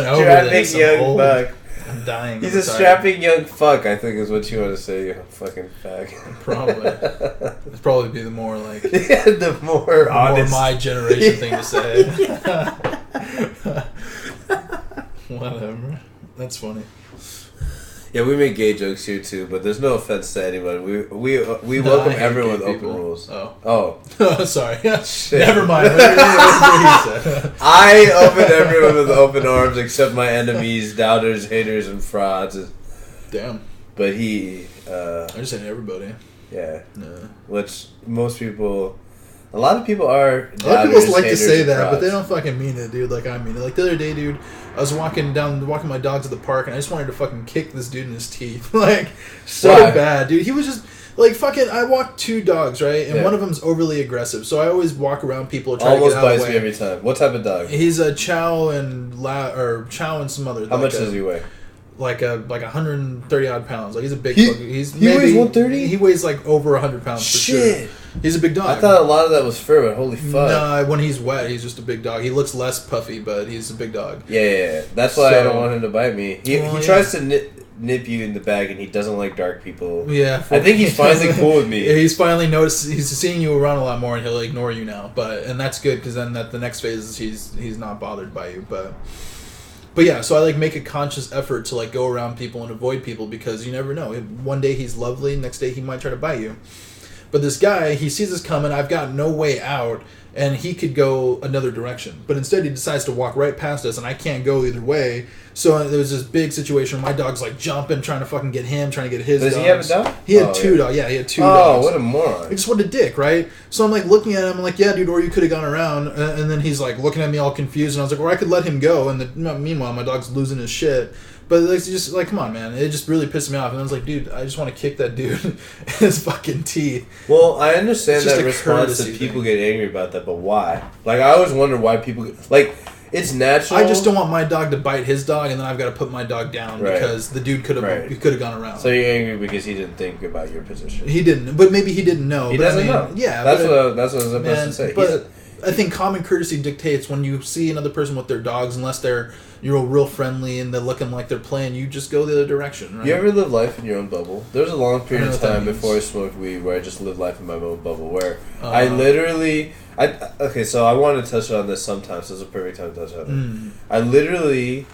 over this. Strapping young buck. I'm dying. He's a strapping young fuck, I think is what you want to say, you fucking fag. Probably. It'd probably be the more like... yeah, the more honest. More my generation thing to say. Whatever. That's funny. Yeah, we make gay jokes here too, but there's no offense to anyone. We welcome everyone with open rules. Oh, sorry. Shit. Never mind. I open everyone with open arms except my enemies, doubters, haters, and frauds. Damn. But he... I just said everybody. Yeah. No. Which most people... A lot of people are... A lot of people like to say that, but they don't fucking mean it, dude. Like I mean it. Like the other day, dude, I was walking my dogs at the park, and I just wanted to fucking kick this dude in his teeth. Like, so bad, dude. He was just... Like, fucking, I walk 2 dogs, right? And one of them's overly aggressive. So I always walk around people trying to get out of the way. Almost bites me every time. What type of dog? He's a Chow and some other. How much does he weigh? Like 130 odd pounds. Like he's a big. He weighs 130. He weighs like over 100 pounds for sure. He's a big dog. I thought a lot of that was fur, but holy fuck. Nah, when he's wet, he's just a big dog. He looks less puffy, but he's a big dog. Yeah. That's why I don't want him to bite me. He tries to nip you in the bag, and he doesn't like dark people. Yeah, I think he's finally cool with me. He's finally noticed. He's seeing you around a lot more, and he'll ignore you now. And that's good because then the next phase is he's not bothered by you. But yeah, so I like make a conscious effort to like go around people and avoid people because you never know. One day he's lovely, next day he might try to bite you. But this guy, he sees us coming. I've got no way out. And he could go another direction. But instead he decides to walk right past us, and I can't go either way. So there was this big situation where my dog's like jumping, trying to fucking get him, trying to get his dogs. Does he have a dog? He had 2 dogs. Yeah, he had 2 dogs. Oh, what a moron. Just what a dick, right? So I'm like looking at him, I'm like, yeah, dude, or you could have gone around. And then he's like looking at me all confused, and I was like, or I could let him go. And meanwhile, my dog's losing his shit. But it's just like, come on, man. It just really pissed me off. And I was like, dude, I just want to kick that dude in his fucking teeth. Well, I understand that response that people get angry about that, but why? Like, I always wonder why people... Like, it's natural. I just don't want my dog to bite his dog, and then I've got to put my dog down because the dude could have gone around. So you're angry because he didn't think about your position. He didn't, but maybe he didn't know. He doesn't know. Yeah, that's what I was supposed to say. But I think common courtesy dictates when you see another person with their dogs, unless you're real friendly and they're looking like they're playing, you just go the other direction, right? You ever live life in your own bubble? There was a long period of time before I smoked weed where I just lived life in my own bubble, where I literally... okay, so I want to touch on this sometimes, so it's a perfect time to touch on it. I literally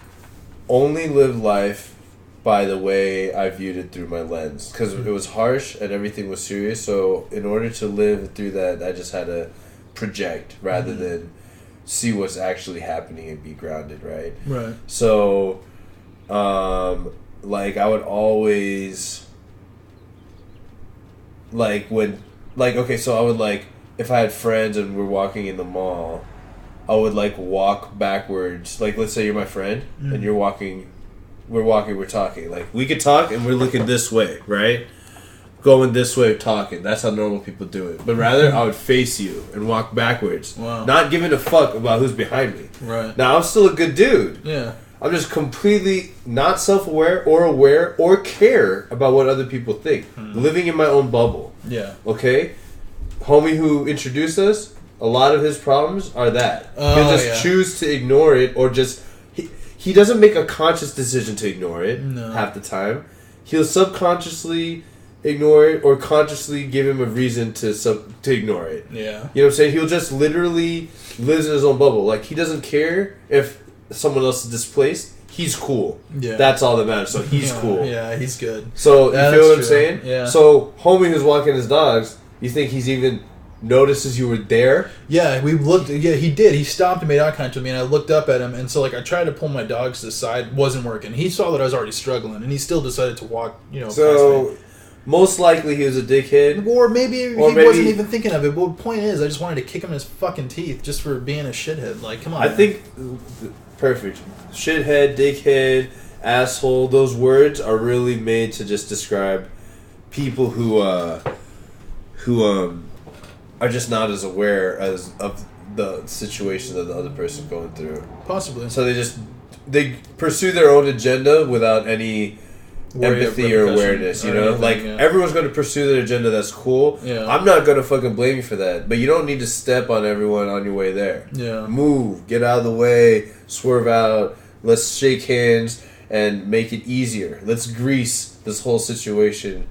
only lived life by the way I viewed it through my lens, because it was harsh and everything was serious, so in order to live through that, I just had to project rather than see what's actually happening and be grounded, right? Right. So, like, I would always, okay, so I would, like, if I had friends and we're walking in the mall, I would, like, walk backwards. Like, let's say you're my friend, and we're talking. Like, we could talk and we're looking this way, right? Going this way, talking. That's how normal people do it. But rather, I would face you and walk backwards. Wow. Not giving a fuck about who's behind me. Right. Now, I'm still a good dude. Yeah. I'm just completely not self-aware or aware or care about what other people think. Living in my own bubble. Yeah. Okay? Homie who introduced us, a lot of his problems are that. He'll just choose to ignore it or just... He doesn't make a conscious decision to ignore it half the time. He'll subconsciously ignore it or consciously give him a reason to ignore it. Yeah. You know what I'm saying? He'll just literally lives in his own bubble. Like, he doesn't care if someone else is displaced. He's cool. Yeah. That's all that matters. So he's cool. Yeah, he's good. So, you feel what I'm saying? Yeah. So, homie who's walking his dogs, you think he's even notices you were there? Yeah, we looked. Yeah, he did. He stopped and made eye contact with me, and I looked up at him, and so, like, I tried to pull my dogs to the side. Wasn't working. He saw that I was already struggling, and he still decided to walk, past me. Most likely he was a dickhead. Or maybe he wasn't even thinking of it. But the point is, I just wanted to kick him in his fucking teeth just for being a shithead. Like, come on. I think, perfect. Shithead, dickhead, asshole, those words are really made to just describe people who are just not as aware of the situation that the other person going through. Possibly. So they pursue their own agenda without any empathy or awareness, everyone's going to pursue their agenda. That's cool. Yeah. I'm not going to fucking blame you for that, but you don't need to step on everyone on your way there. Yeah. Move, get out of the way, swerve out, let's shake hands and make it easier. Let's grease this whole situation.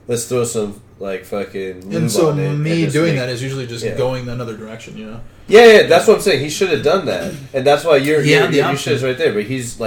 Let's throw some fucking lube and so on it me doing that is usually just going another direction, Yeah, that's what I'm saying. He should have done that, and that's why your shit is right there. But he's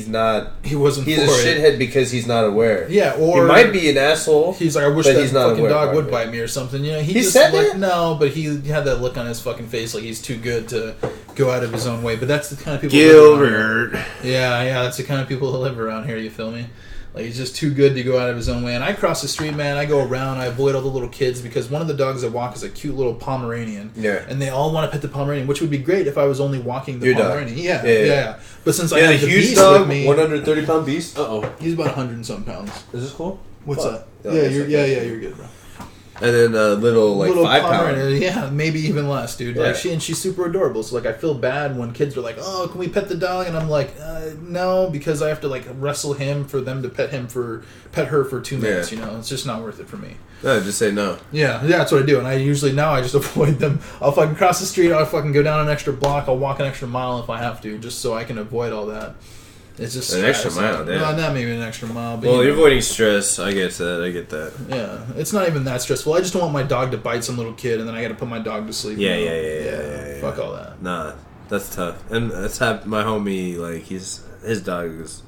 not. He wasn't. He's a shithead because he's not aware. Yeah, or he might be an asshole. He's like, I wish that fucking dog would bite me or something. He just said that? No, but he had that look on his fucking face like he's too good to go out of his own way. But that's the kind of people. Gilbert. Yeah, that's the kind of people who live around here. You feel me? Like, he's just too good to go out of his own way. And I cross the street, man. I go around. I avoid all the little kids because one of the dogs I walk is a cute little Pomeranian. Yeah. And they all want to pet the Pomeranian, which would be great if I was only walking the Your Pomeranian. dog. Yeah. But since I have a the huge beast dog, with me, 130-pound beast. he's about 100 and some pounds. Is this cool? What's that? Oh, You're good, bro. And then a little 5-pound. Yeah, maybe even less, dude. Yeah. Like she's super adorable. So like I feel bad when kids are like, "Oh, can we pet the dog?" And I'm like, "No," because I have to like wrestle him for them to pet her for 2 minutes. You know, it's just not worth it for me. No, just say no. Yeah, that's what I do. And I usually now I just avoid them. I'll fucking cross the street. I'll fucking go down an extra block. I'll walk an extra mile if I have to, just so I can avoid all that. It's just an extra mile, yeah. No, not maybe an extra mile. But well, you're avoiding stress. I get that. Yeah, it's not even that stressful. I just don't want my dog to bite some little kid, and then I got to put my dog to sleep. Yeah. Fuck all that. Nah, that's tough. And that's how my homie, like, his dog is.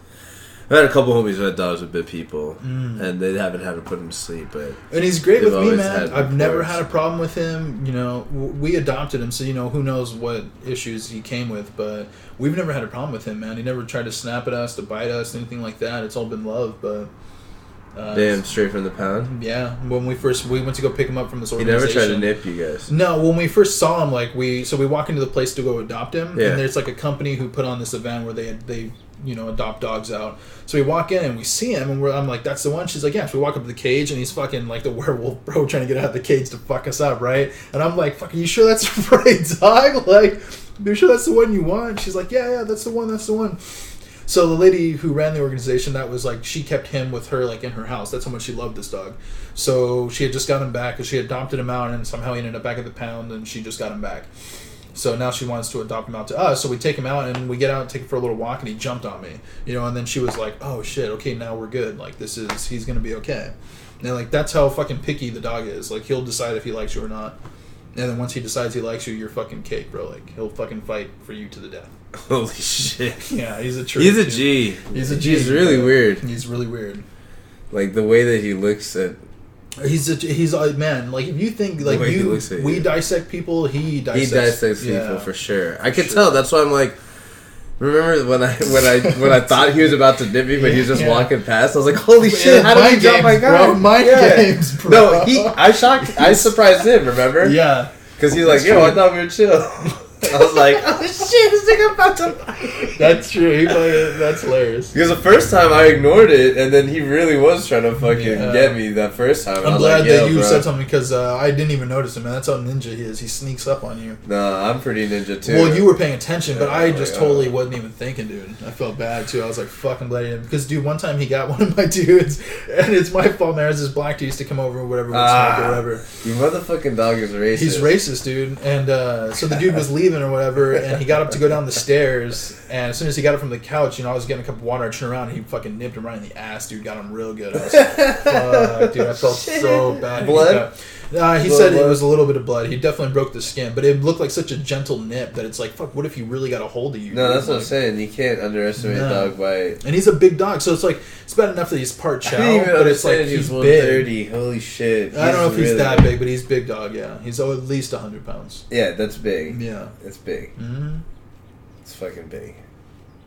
I've had a couple homies who had dogs with bit people, and they haven't had to put him to sleep. And he's great with me, man. I've never had a problem with him. You know, we adopted him, so you know who knows what issues he came with, but we've never had a problem with him, man. He never tried to snap at us, to bite us, anything like that. It's all been love, but. Damn, straight from the pound? Yeah, when we went to go pick him up from this organization. He never tried to nip you guys? No, when we first saw him, like, we walk into the place to go adopt him, and there's like a company who put on this event where they adopt dogs out. So we walk in and we see him, and I'm like, that's the one? She's like, yeah. So we walk up to the cage, and he's fucking like the werewolf bro trying to get out of the cage to fuck us up, right? And I'm like, fuck, are you sure that's the right dog? Like, are you sure that's the one you want? She's like, yeah, that's the one. So the lady who ran the organization, that was like, she kept him with her, like, in her house. That's how much she loved this dog. So she had just got him back, because she adopted him out, and somehow he ended up back at the pound, and she just got him back. So now she wants to adopt him out to us. So we take him out, and we get out and take him for a little walk, and he jumped on me. You know, and then she was like, oh, shit, okay, now we're good. Like, he's going to be okay. And, like, that's how fucking picky the dog is. Like, he'll decide if he likes you or not. And then once he decides he likes you, you're fucking cake, bro. Like, he'll fucking fight for you to the death. Holy shit. Yeah, he's a true. He's a G. He's really weird. He's really weird. Like, the way that he looks at... He's a man. Like, if you think, like, we dissect people, he dissects people for sure. I can tell. That's why I'm like... Remember when I thought he was about to nip me, but he was just walking past? I was like, "Holy shit! How did he drop my guard?" Mind games, bro. No, I surprised him. Remember? Yeah, because he's like, "Yo, I thought we were chill." I was like, "Oh shit, this nigga about to." That's true. That's hilarious. Because the first time I ignored it, and then he really was trying to fucking get me that first time. I'm glad that you said something, because I didn't even notice him, man. That's how ninja he is. He sneaks up on you. Nah, I'm pretty ninja too. Well, you were paying attention, but I just totally wasn't even thinking, dude. I felt bad too. I was like, fucking glad he didn't. Because, dude, one time he got one of my dudes, and it's my fault, man. There's this black dude used to come over or whatever, or whatever. You motherfucking dog is racist. He's racist, dude. And so the dude was leaving or whatever, and he got up to go down the stairs, and as soon as he got up from the couch, you know, I was getting a cup of water, I turned around, and he fucking nipped him right in the ass, dude. Got him real good. I was like, fuck, dude, I felt so bad. Blood? He said it was a little bit of blood. He definitely broke the skin, but it looked like such a gentle nip that it's like, fuck, what if he really got a hold of you? No, that's what I'm saying. You can't underestimate dog bite. And he's a big dog, so it's like, it's bad enough that he's part chow, but it's like he's 130. Big. Holy shit. I don't know if he's that big, but he's big dog, yeah. He's at least 100 pounds. Yeah, that's big. Yeah. It's big. Mm-hmm. It's fucking big.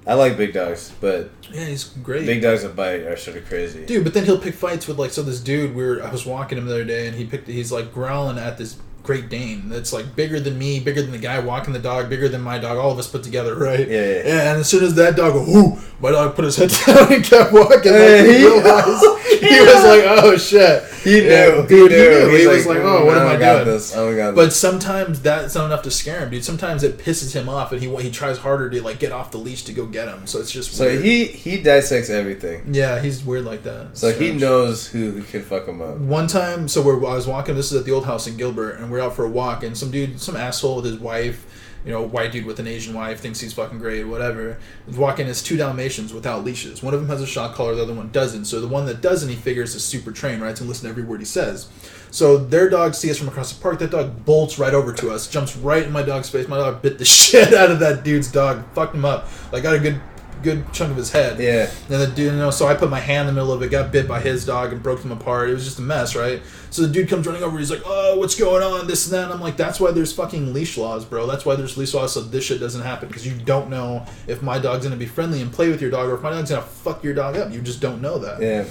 I like big dogs, but yeah, he's great. Big dogs that bite are sort of crazy, dude. But then he'll pick fights with, like, so this dude. I was walking him the other day, and he's like growling at this Great Dane that's like bigger than me, bigger than the guy walking the dog, bigger than my dog, all of us put together, right? Yeah. And as soon as that dog go, ooh, my dog put his head down and kept walking. Like, he realized he was like, oh shit. He knew. Dude, he knew. He was like, oh, what am I doing? This. Oh my god. But sometimes that's not enough to scare him, dude. Sometimes it pisses him off, and he tries harder to, like, get off the leash to go get him. So it's just weird. So he dissects everything. Yeah, he's weird like that. So he knows who can fuck him up. One time, I was walking. This is at the old house in Gilbert, and we're out for a walk, and some asshole with his wife, you know, white dude with an Asian wife, thinks he's fucking great, whatever, is walking his 2 Dalmatians without leashes. One of them has a shock collar, the other one doesn't. So the one that doesn't, he figures is super trained, right, to listen to every word he says. So their dogs see us from across the park. That dog bolts right over to us, jumps right in my dog's face. My dog bit the shit out of that dude's dog, fucked him up. Like, got a good good chunk of his head. Yeah. And the dude, so I put my hand in the middle of it, got bit by his dog, and broke them apart. It was just a mess, right? So the dude comes running over. He's like, "Oh, what's going on? This and that." And I'm like, "That's why there's fucking leash laws, bro. That's why there's leash laws, so this shit doesn't happen. Because you don't know if my dog's gonna be friendly and play with your dog, or if my dog's gonna fuck your dog up. You just don't know that." Yeah.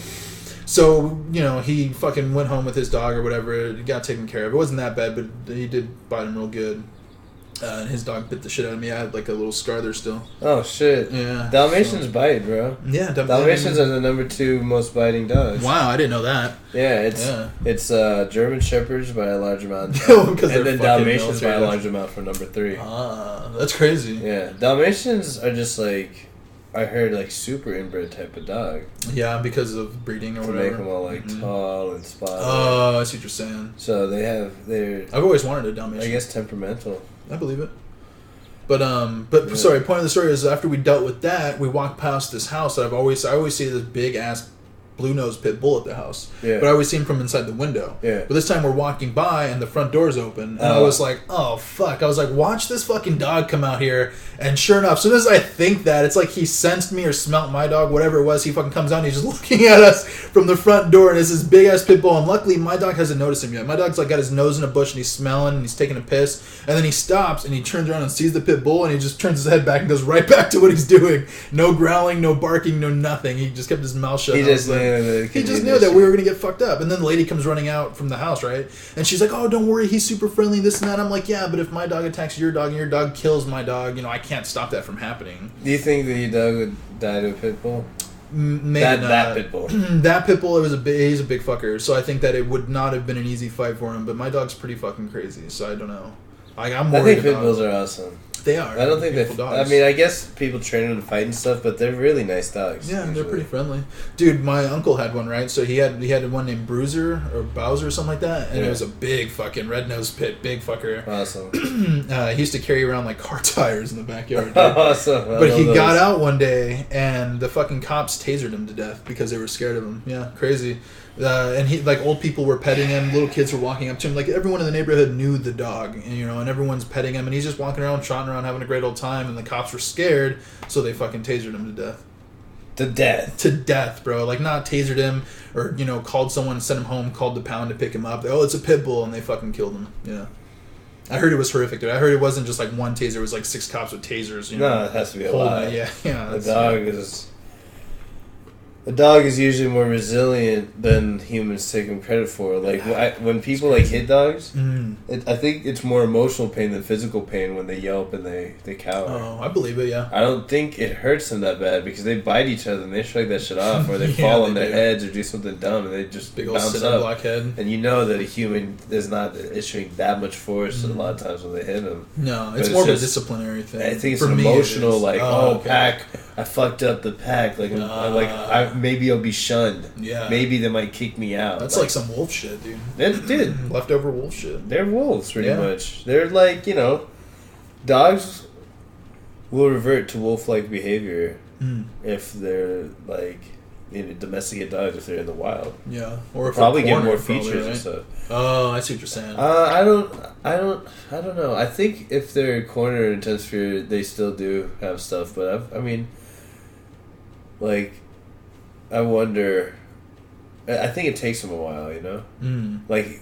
So, he fucking went home with his dog or whatever. It got taken care of. It wasn't that bad, but he did bite him real good. And his dog bit the shit out of me. I had like a little scar there still. Oh, shit. Yeah. Dalmatians bite, bro. Yeah. Dalmatians are the number 2 most biting dogs. Wow, I didn't know that. Yeah, it's German Shepherds by a large amount. And then Dalmatians by a large amount for number 3. Ah, that's crazy. Yeah. Dalmatians are just like... I heard super inbred type of dog. Yeah, because of breeding or whatever. To make them all tall and spotted. Oh, I see what you're saying. So they're. I've always wanted a Dalmatian. I guess temperamental. I believe it. But sorry. Point of the story is after we dealt with that, we walked past this house that I always see this big ass blue-nosed pit bull at the house. Yeah. But I always see him from inside the window. Yeah. But this time we're walking by and the front door's open. And I was like, oh, fuck. I was like, watch this fucking dog come out here. And sure enough, as soon as I think that, it's like he sensed me or smelt my dog, whatever it was. He fucking comes out and he's just looking at us from the front door. And it's this big-ass pit bull. And luckily, my dog hasn't noticed him yet. My dog's got his nose in a bush and he's smelling and he's taking a piss. And then he stops and he turns around and sees the pit bull and he just turns his head back and goes right back to what he's doing. No growling, no barking, no nothing. He just kept his mouth shut. He just knew that we were going to get fucked up. And then the lady comes running out from the house, right? And she's like, oh, don't worry, he's super friendly, this and that. I'm like, yeah, but if my dog attacks your dog and your dog kills my dog, I can't stop that from happening. Do you think that your dog would die to a pit bull? Maybe that pit bull. That pit bull, he's a big fucker. So I think that it would not have been an easy fight for him. But my dog's pretty fucking crazy, so I don't know. I'm worried. I think pit bulls are awesome. They are. I don't think dogs. I mean, I guess people train them to fight and stuff, but they're really nice dogs. Yeah, they're pretty friendly. Dude, my uncle had one, right? So he had one named Bruiser or Bowser or something like that, and it was a big fucking red-nosed pit, big fucker. Awesome. He used to carry around like car tires in the backyard. Dude. Awesome. But he got out one day, and the fucking cops tasered him to death because they were scared of him. Yeah, crazy. And he old people were petting him, little kids were walking up to him, everyone in the neighborhood knew the dog, and everyone's petting him, and he's just walking around, trotting around, having a great old time, and the cops were scared, so they fucking tasered him to death. To death, bro. Not tasered him, or called someone and sent him home, called the pound to pick him up. Oh, it's a pit bull, and they fucking killed him. Yeah. I heard it was horrific, dude. I heard it wasn't just one taser; it was 6 cops with tasers. No, it has to be a lot. Yeah. The dog is usually more resilient than humans take him credit for. When people hit dogs, I think it's more emotional pain than physical pain when they yelp and they cower. Oh, I believe it, yeah. I don't think it hurts them that bad because they bite each other and they shrug that shit off, or they fall on their heads or do something dumb and they just big old bounce up. Black head. And you know that a human is not issuing that much force a lot of times when they hit them. No, it's more of a disciplinary thing. I think it's an emotional, pack. I fucked up the pack. Maybe I'll be shunned. Yeah. Maybe they might kick me out. That's like some wolf shit, dude. Dude. Leftover wolf shit. They're wolves, pretty much. They're dogs will revert to wolf-like behavior if they're domesticated dogs if they're in the wild. Yeah. Or if probably get more features and stuff. Oh, I see what you're saying. I don't know. I think if they're cornered in intense fear, they still do have stuff, but I wonder. I think it takes them a while,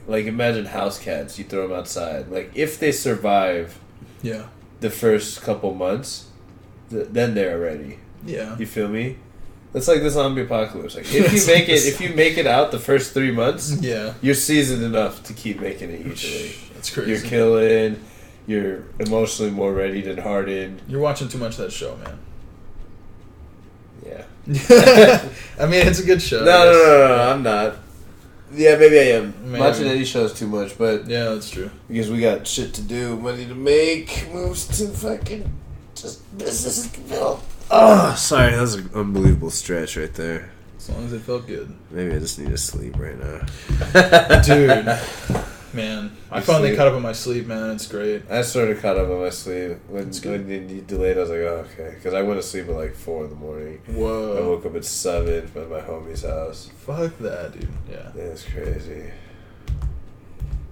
imagine house cats. You throw them outside. If they survive, the first couple months, then they're ready. Yeah, you feel me? It's like the zombie apocalypse. If you make it out the first 3 months, you're seasoned enough to keep making it. Usually, that's crazy. You're killing. You're emotionally more ready than hardened. You're watching too much of that show, man. Yeah. I mean, it's a good show. No, I'm not. Yeah, maybe I am. Watching any shows too much, but... Yeah, that's true. Because we got shit to do, money to make, moves to fucking... just business to build. Oh, sorry, that was an unbelievable stretch right there. As long as it felt good. Maybe I just need to sleep right now. Dude. Man, I finally caught up on my sleep, man. It's great. I sort of caught up on my sleep. When you delayed, I was like, oh, okay. Because I went to sleep at 4 in the morning. Whoa. I woke up at 7 at my homie's house. Fuck that, dude. Yeah. Yeah, it's crazy.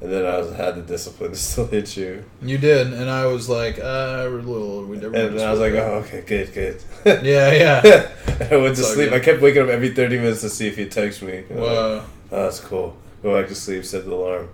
And then had the discipline to still hit you. You did, and I was like, we're a little. We never. And I was like, oh, okay, good. Yeah. I went to sleep. Good. I kept waking up every 30 minutes to see if he'd text me. Wow. Oh, that's cool. Go back to sleep, set the alarm.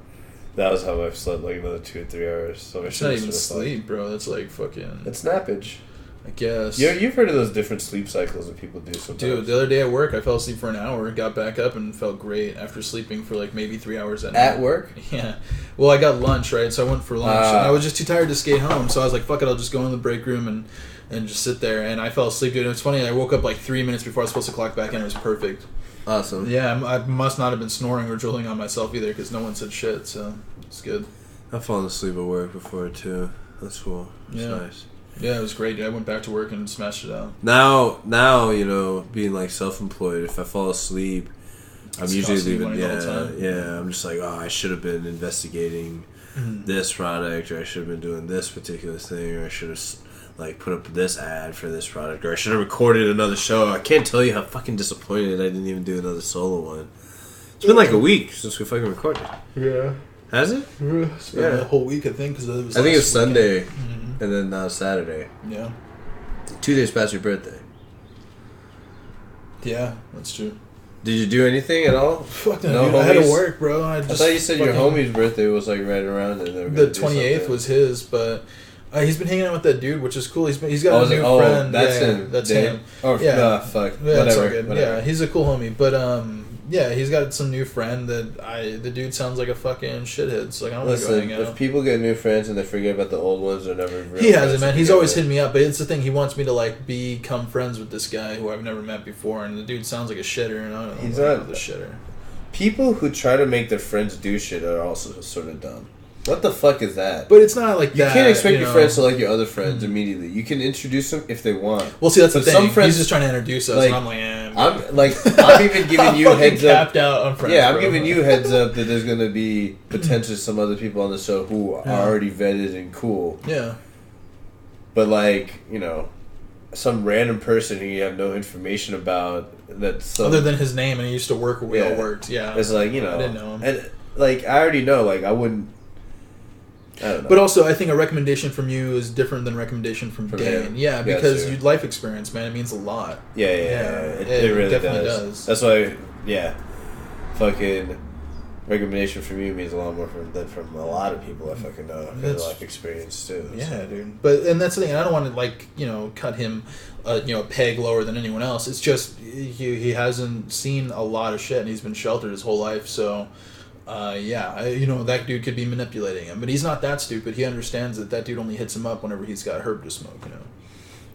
That was how I slept like another 2 or 3 hours. So it's not even sleep, bro. That's like fucking. It's nappage. I guess. You've heard of those different sleep cycles that people do sometimes. Dude, the other day at work, I fell asleep for an hour, got back up, and felt great after sleeping for like maybe 3 hours at night. At work? Yeah. Well, I got lunch, right? So I went for lunch, and I was just too tired to skate home. So I was like, fuck it, I'll just go in the break room and just sit there. And I fell asleep, dude. And it's funny, I woke up like 3 minutes before I was supposed to clock back in. It was perfect. Awesome. Yeah, I must not have been snoring or drooling on myself either, because no one said shit, so it's good. I've fallen asleep at work before, too. That's cool. It's nice. Yeah, it was great. I went back to work and smashed it out. Now, you know, being like self-employed, if I fall asleep, I'm usually leaving. Yeah. I'm just like, oh, I should have been investigating this product, or I should have been doing this particular thing, or I should have like put up this ad for this product, or I should have recorded another show. I can't tell you how fucking disappointed I didn't even do another solo one. It's been like a week since we fucking recorded. Yeah. Has it? It's been a whole week, I think. Cause it was I think it's Sunday, and then now Saturday. Yeah. 2 days past your birthday. Yeah, that's true. Did you do anything at all? Fuck no, dude. I had to work, bro. I thought you said your homie's birthday was like right around it. The 28th was his, but he's been hanging out with that dude, which is cool. He's got a new friend. That's him. That's him. Oh, yeah. Fuck. Yeah, whatever. Yeah, he's a cool homie, but yeah, he's got some new friend that the dude sounds like a fucking shithead. So like, I don't want to go hang out. If people get new friends and they forget about the old ones, they're never. He hasn't, man. He's always hitting me up, but it's the thing. He wants me to like become friends with this guy who I've never met before, and the dude sounds like a shitter, and I don't know. He's not the shitter. People who try to make their friends do shit are also sort of dumb. What the fuck is that? But it's not like that. You can't expect your friends to like your other friends immediately. You can introduce them if they want. Well, see, that's the thing. Some friends, he's just trying to introduce us, like, and I'm like, I'm even giving you heads up. Capped out on friends, I'm giving you heads up that there's going to be potentially some other people on the show who are already vetted and cool. Yeah. But like, you know, some random person who you have no information about that's other than his name, and he used to work where we all worked. Yeah. It's like, you know, I didn't know him. And like, I already know. Like, I wouldn't. I don't know. But also, I think a recommendation from you is different than a recommendation from Dane. Him. Yeah, because your life experience, man, it means a lot. Yeah. It really definitely does. That's why, fucking recommendation from you means a lot more than from a lot of people I fucking know. That's life experience too. Yeah, so. Dude. And that's the thing. I don't want to like cut him, a peg lower than anyone else. It's just he hasn't seen a lot of shit, and he's been sheltered his whole life. So. That dude could be manipulating him, but he's not that stupid. He understands that dude only hits him up whenever he's got herb to smoke,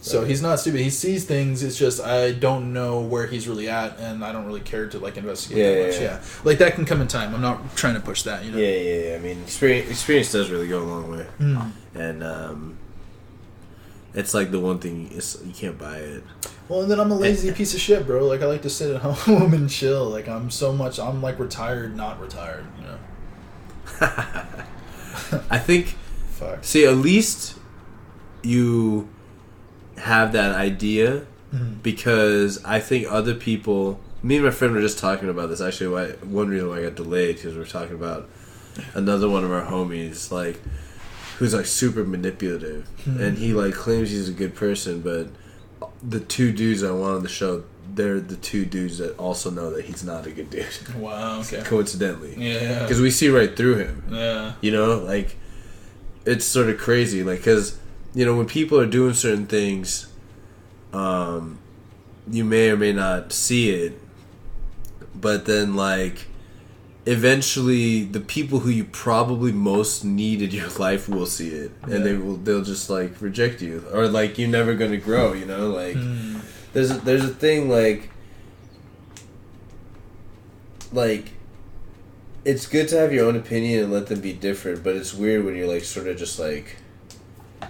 So he's not stupid. He sees things. It's just I don't know where he's really at, and I don't really care to like investigate that much. Yeah, like that can come in time. I'm not trying to push that. Yeah. I mean, experience does really go a long way, and it's like the one thing you can't buy it. Well, and then I'm a lazy piece of shit, bro. Like, I like to sit at home and chill. Like, I'm like retired, not retired, I think, fuck. See, at least you have that idea because I think other people, me and my friend were just talking about this. Actually, one reason why I got delayed because we were talking about another one of our homies, like, who's like super manipulative. And he like claims he's a good person, but the two dudes I want on the show, they're the two dudes that also know that he's not a good dude. Wow, okay. Coincidentally. Yeah. Because we see right through him. Yeah. Like, it's sort of crazy. Like, because, when people are doing certain things, you may or may not see it, but then, like, eventually the people who you probably most need in your life will see it, and they'll just like reject you, or like you're never gonna grow. Like there's a thing like it's good to have your own opinion and let them be different, but it's weird when you're like sort of just like I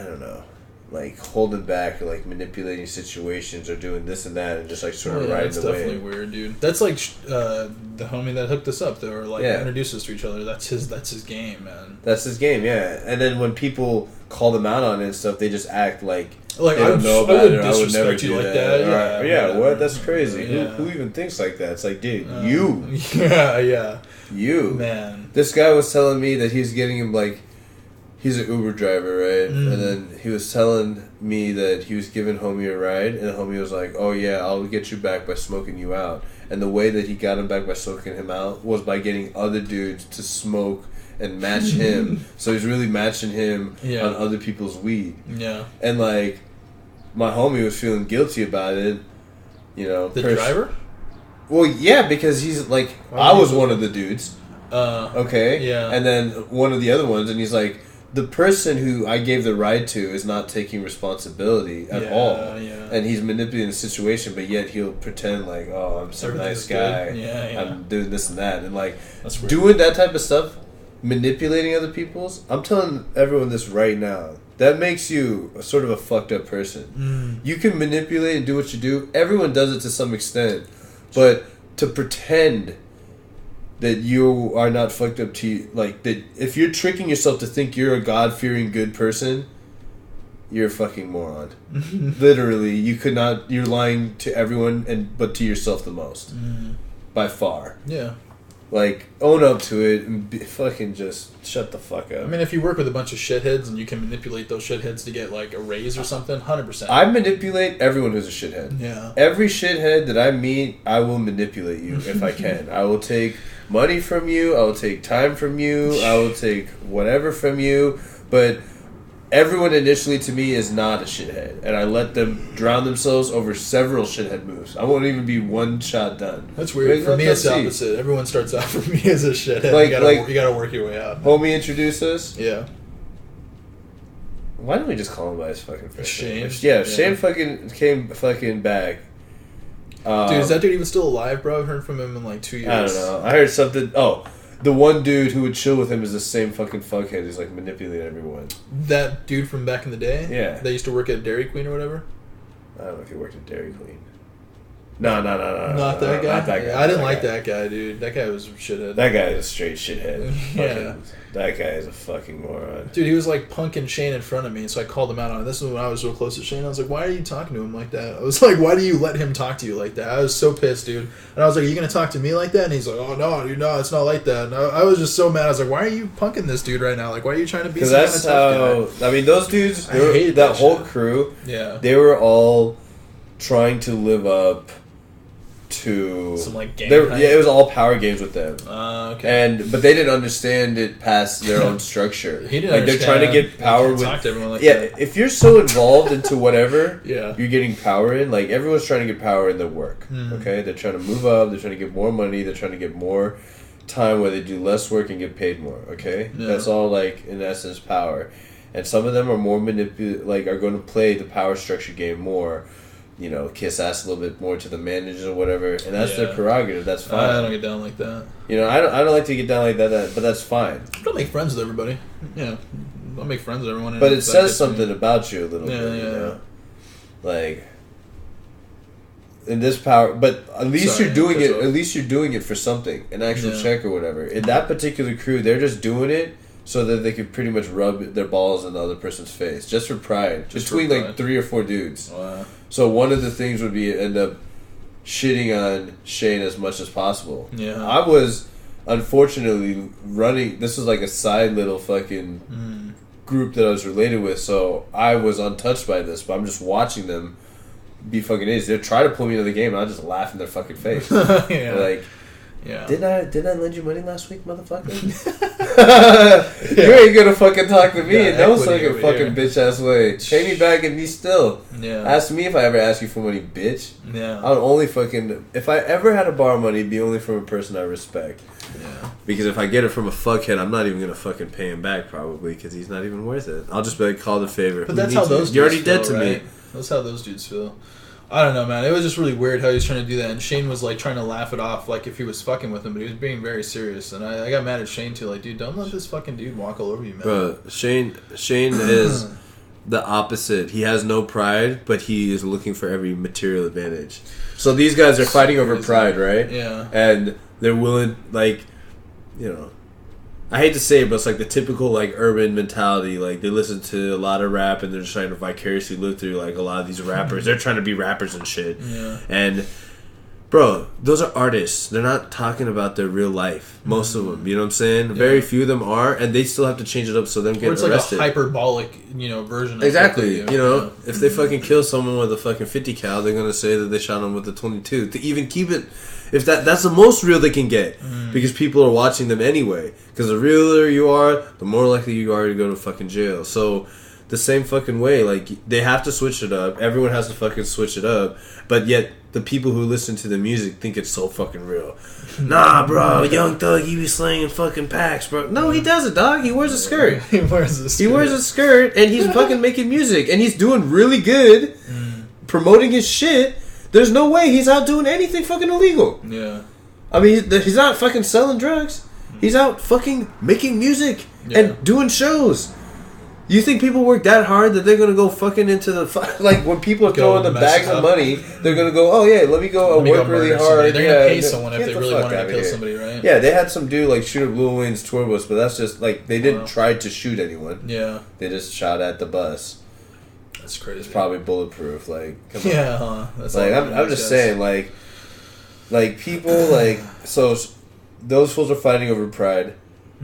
don't know. Like holding back or like manipulating situations or doing this and that and just like sort of riding the wave. That's definitely weird, dude. That's like the homie that hooked us up though, or like introduced us to each other. That's his game, man. That's his game, yeah. And then when people call them out on it and stuff, they just act like Like they don't know about it. Or I would never do like that. Yeah, what? That's crazy. Yeah. Who even thinks like that? It's like, dude, you. Yeah. You. Man. This guy was telling me that he's getting him, like, he's an Uber driver, right? Mm. And then he was telling me that he was giving homie a ride, and the homie was like, oh yeah, I'll get you back by smoking you out. And the way that he got him back by smoking him out was by getting other dudes to smoke and match him. So he's really matching him on other people's weed. Yeah. And, like, my homie was feeling guilty about it, you know. The driver? Well, yeah, because he's like, I was one of the dudes. Okay? Yeah. And then one of the other ones, and he's like, the person who I gave the ride to is not taking responsibility at all. Yeah. And he's manipulating the situation, but yet he'll pretend like, oh, I'm some nice guy. I'm doing this and that. And, like, doing that type of stuff, manipulating other people's, I'm telling everyone this right now. That makes you sort of a fucked up person. You can manipulate and do what you do. Everyone does it to some extent. But to pretend that you are not fucked up to, like, that if you're tricking yourself to think you're a God-fearing good person, you're a fucking moron. Literally, you're lying to everyone but to yourself the most. By far. Yeah. Like, own up to it and fucking just shut the fuck up. I mean, if you work with a bunch of shitheads and you can manipulate those shitheads to get, like, a raise or something, 100%. I manipulate everyone who's a shithead. Yeah. Every shithead that I meet, I will manipulate you if I can. I will take money from you. I will take time from you. I will take whatever from you. But everyone initially to me is not a shithead. And I let them drown themselves over several shithead moves. I won't even be one shot done. That's weird. For me, it's the opposite. Everyone starts out for me as a shithead. You gotta work your way out. Homie introduced us? Yeah. Why don't we just call him by his fucking first name? Yeah, Shane fucking came fucking back. Dude, is that dude even still alive, bro? I've heard from him in like 2 years. I don't know. I heard something. Oh, the one dude who would chill with him is the same fucking fuckhead who's like manipulating everyone. That dude from back in the day? Yeah. That used to work at Dairy Queen or whatever? I don't know if he worked at Dairy Queen. No. Not that guy? Not that guy. I didn't like that guy, dude. That guy was a shithead. That guy is a straight shithead. Yeah. That guy is a fucking moron. Dude, he was like punking Shane in front of me, so I called him out on it. This is when I was real close to Shane. I was like, why are you talking to him like that? I was like, why do you let him talk to you like that? I was so pissed, dude. And I was like, are you going to talk to me like that? And he's like, oh, no, dude, no, it's not like that. And I was just so mad. I was like, why are you punking this dude right now? Like, why are you trying to be some kind of tough guy? I mean, those dudes, that whole crew, they were all trying to live up to some like game. It was all power games with them. Okay. But they didn't understand it past their own structure. He didn't like they're trying to get power with. Talk to everyone like that. If you're so involved into whatever you're getting power in, like everyone's trying to get power in their work. Okay, they're trying to move up. They're trying to get more money. They're trying to get more time where they do less work and get paid more. Okay, that's all like in essence power. And some of them are more are going to play the power structure game more. You know, kiss ass a little bit more to the managers or whatever, and that's their prerogative. That's fine. I don't get down like that. You know, I don't like to get down like that, but that's fine. Don't make friends with everybody. Yeah, I'll make friends with everyone. But it says something about you a little bit. You know? Like in this power, but at least you're doing it. At least you're doing it for something, an actual check or whatever. In that particular crew, they're just doing it so that they could pretty much rub their balls in the other person's face, just for pride. Between like 3 or 4 dudes. Wow. So one of the things would be end up shitting on Shane as much as possible. Yeah. I was unfortunately running. This was like a side little fucking group that I was related with, so I was untouched by this. But I'm just watching them be fucking idiots. They try to pull me into the game, and I just laugh in their fucking face. Like. Yeah. Didn't I lend you money last week, motherfucker? You ain't gonna fucking talk to me in no fucking bitch ass way. Pay me back and be still. Yeah. Ask me if I ever ask you for money, bitch. Yeah. I would only fucking if I ever had to borrow money, it'd be only from a person I respect. Yeah. Because if I get it from a fuckhead, I'm not even gonna fucking pay him back probably because he's not even worth it. I'll just be like, call the favor. But that's how those dudes you're already feel, dead to right? me. That's how those dudes feel. I don't know, man. It was just really weird how he was trying to do that, and Shane was like trying to laugh it off, like if he was fucking with him, but he was being very serious. And I got mad at Shane too, like, dude, don't let this fucking dude walk all over you, man. Bro, Shane is the opposite. He has no pride, but he is looking for every material advantage. So these guys are fighting over pride, right? Yeah. And they're willing, like, you know, I hate to say it, but it's like the typical like urban mentality. Like they listen to a lot of rap and they're just trying to vicariously live through like a lot of these rappers. They're trying to be rappers and shit. Yeah. And bro, those are artists. They're not talking about their real life. Most of them, you know what I'm saying? Yeah. Very few of them are, and they still have to change it up so they don't get arrested. It's like a hyperbolic, version of exactly. You know, if they fucking kill someone with a fucking 50 cal, they're gonna say that they shot him with a 22. To even keep it, if that's the most real they can get, because people are watching them anyway. Because the realer you are, the more likely you are to go to fucking jail. So the same fucking way, like they have to switch it up. Everyone has to fucking switch it up, but yet the people who listen to the music think it's so fucking real. Nah, bro, Young Thug, he be slanging fucking packs, bro. No, he doesn't, dog. He wears a skirt. He wears a skirt, and he's fucking making music, and he's doing really good, promoting his shit. There's no way he's out doing anything fucking illegal. Yeah. I mean, he's not fucking selling drugs. He's out fucking making music and doing shows. You think people work that hard that they're gonna go fucking into the like when people are throwing the bags of money, they're gonna go, oh yeah, let me go work really hard. Somebody. They're gonna pay someone if they really wanted to kill somebody, right? Yeah, they had some dude like shoot up Lil Wayne's tour bus, but that's just like they didn't try to shoot anyone. Yeah, they just shot at the bus. That's crazy. It's probably bulletproof. Like, come on. That's like I'm just saying, like people like so those fools are fighting over pride.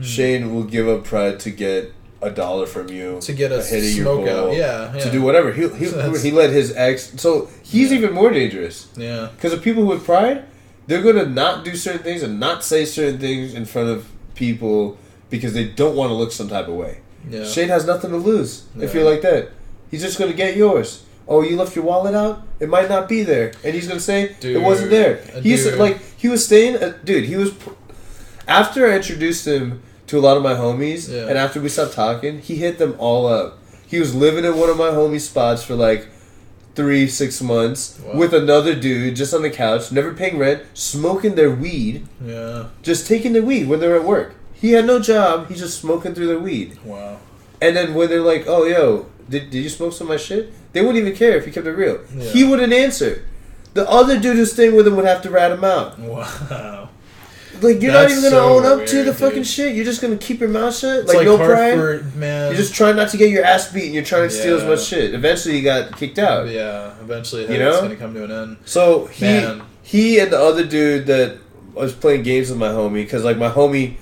Shane will give up pride to get $1 from you to get a smoke out, to do whatever. He let his ex. So he's even more dangerous. Yeah, because the people with pride, they're gonna not do certain things and not say certain things in front of people because they don't want to look some type of way. Yeah, Shane has nothing to lose if you're like that. He's just gonna get yours. Oh, you left your wallet out? It might not be there, and he's gonna say it wasn't there. He was staying. Dude, he was. After I introduced him to a lot of my homies, and after we stopped talking, he hit them all up. He was living in one of my homies' spots for like 3-6 months with another dude just on the couch, never paying rent, smoking their weed. Yeah. Just taking their weed when they're at work. He had no job, he's just smoking through their weed. Wow. And then when they're like, oh, yo, did you smoke some of my shit? They wouldn't even care if he kept it real. Yeah. He wouldn't answer. The other dude who's staying with him would have to rat him out. Wow. Like, you're not even going to own up to the fucking shit. You're just going to keep your mouth shut. Like no pride. Man. You're just trying not to get your ass beat and you're trying to steal as much shit. Eventually, you got kicked out. Yeah, eventually it's going to come to an end. So, he and the other dude that was playing games with my homie, because, like, my homie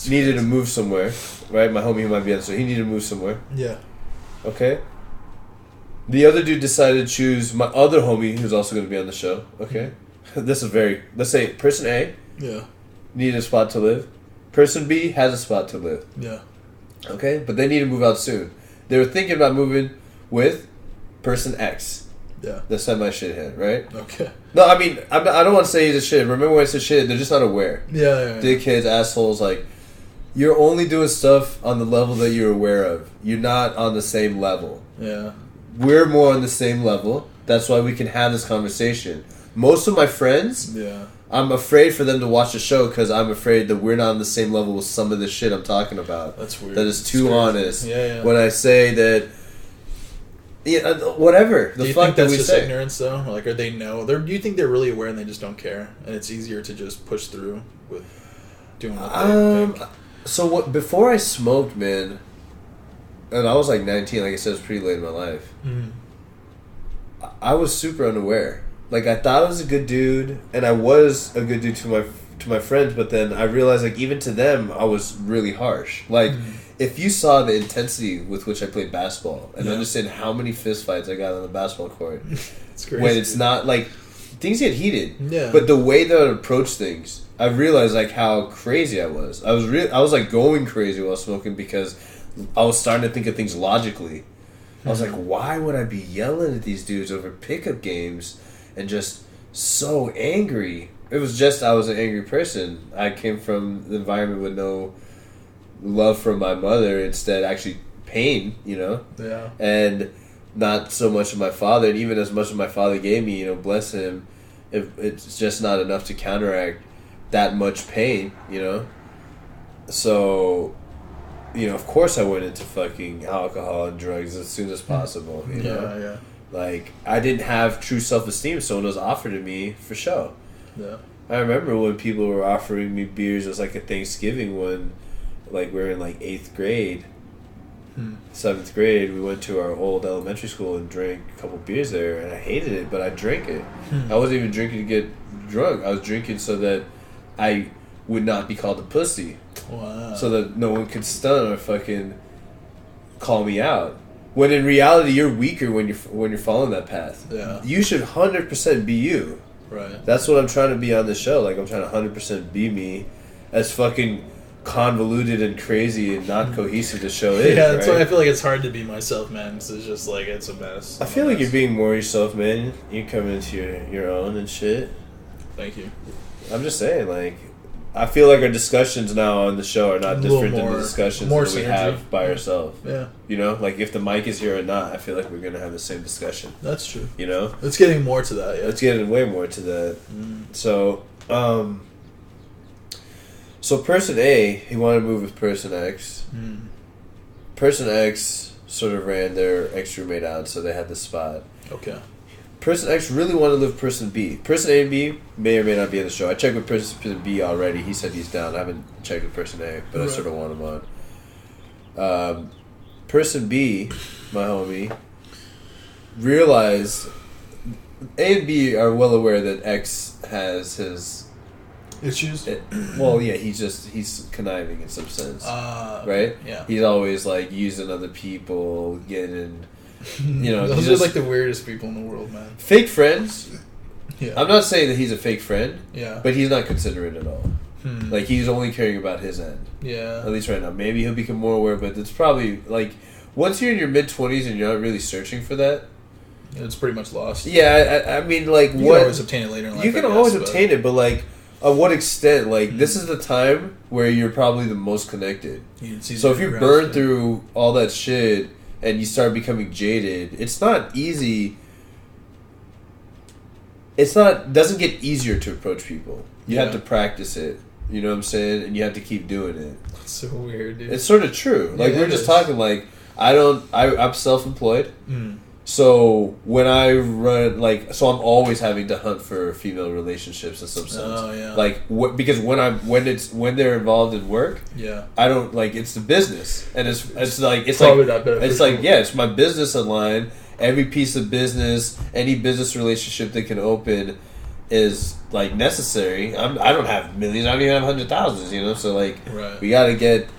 needed to move somewhere, right? My homie who might be on, so he needed to move somewhere. Yeah. Okay? The other dude decided to choose my other homie who's also going to be on the show. Okay? This is let's say, person A. Yeah. Needed a spot to live. Person B has a spot to live. Yeah. Okay? But they need to move out soon. They were thinking about moving with person X. Yeah. The semi-shithead, right? Okay. No, I mean, I don't want to say he's a shit. Remember when I said shit? They're just not aware. Yeah. Dickheads, assholes, like, you're only doing stuff on the level that you're aware of. You're not on the same level. Yeah. We're more on the same level. That's why we can have this conversation. Most of my friends... Yeah. I'm afraid for them to watch the show because I'm afraid that we're not on the same level with some of the shit I'm talking about. That's weird. That is too honest. Yeah. When I say that, whatever do you think that's just ignorance though? Like, do you think they're really aware and they just don't care, and it's easier to just push through with doing what they think? So what? Before I smoked, man, and I was like 19. Like I said, it was pretty late in my life. Mm-hmm. I was super unaware. Like, I thought I was a good dude, and I was a good dude to my friends, but then I realized, like, even to them, I was really harsh. Like, if you saw the intensity with which I played basketball, and understand how many fistfights I got on the basketball court, it's crazy. when it's not, like, things get heated. Yeah. But the way that I would approach things, I realized, like, how crazy I was. I was, like, going crazy while smoking because I was starting to think of things logically. I was like, why would I be yelling at these dudes over pickup games and just so angry? It was just I was an angry person. I came from the environment with no love from my mother, instead actually pain, Yeah. And not so much of my father. And even as much as my father gave me, bless him, it's just not enough to counteract that much pain, So, of course I went into fucking alcohol and drugs as soon as possible, Yeah. Like, I didn't have true self-esteem, so when it was offered to me, for sure. Yeah. I remember when people were offering me beers, it was like a Thanksgiving one, like we were in like 8th grade, 7th grade. We went to our old elementary school and drank a couple beers there, and I hated it, but I drank it. I wasn't even drinking to get drunk. I was drinking so that I would not be called a pussy. Wow. So that no one could stun or fucking call me out. When in reality, you're weaker when you're following that path. Yeah. You should 100% be you. Right. That's what I'm trying to be on the show. Like, I'm trying to 100% be me. As fucking convoluted and crazy and not cohesive the show is. Yeah, that's right? why I feel like it's hard to be myself, man. Because it's just like, it's a mess. I feel like you're being more yourself, man. You come into your own and shit. Thank you. I'm just saying, like, I feel like our discussions now on the show are not different than the discussions that we have by ourselves. Yeah. You know, like if the mic is here or not, I feel like we're gonna have the same discussion. That's true. You know, it's getting more to that. Yeah, it's getting way more to that. So, so person A, he wanted to move with person X. Person X sort of ran their ex roommate out, so they had the spot. Okay. Person X really wanted to live with person B. Person A and B may or may not be on the show. I checked with person B already. He said he's down. I haven't checked with person A, but I sort of want him on. Person B, my homie, realized A and B are well aware that X has his issues. Well, yeah, he's conniving in some sense, right? Yeah, he's always like using other people, getting. You know, those are like the weirdest people in the world, man. Fake friends. Yeah. I'm not saying that he's a fake friend. Yeah. But he's not considerate at all. Like, he's only caring about his end. Yeah. At least right now. Maybe he'll become more aware, but it's probably, like, once you're in your mid-20s and you're not really searching for that. It's pretty much lost. Yeah, I mean, like, you can always obtain it later in life. You can always obtain it, but, like, at what extent? Like, this is the time where you're probably the most connected. So if you burn through all that shit and you start becoming jaded, it's not easy. Doesn't get easier to approach people. You have to practice it. You know what I'm saying? And you have to keep doing it. That's so weird, dude. It's sort of true. Like, we're just talking, like, I'm self-employed. So when I run, like, so I'm always having to hunt for female relationships in some sense. Oh, yeah. Like, because when they're involved in work, I don't, like, it's the business, and it's my business in line. Every piece of business, any business relationship that can open, is like necessary. I don't have millions. I don't even have 100,000s. You know, so like we gotta get.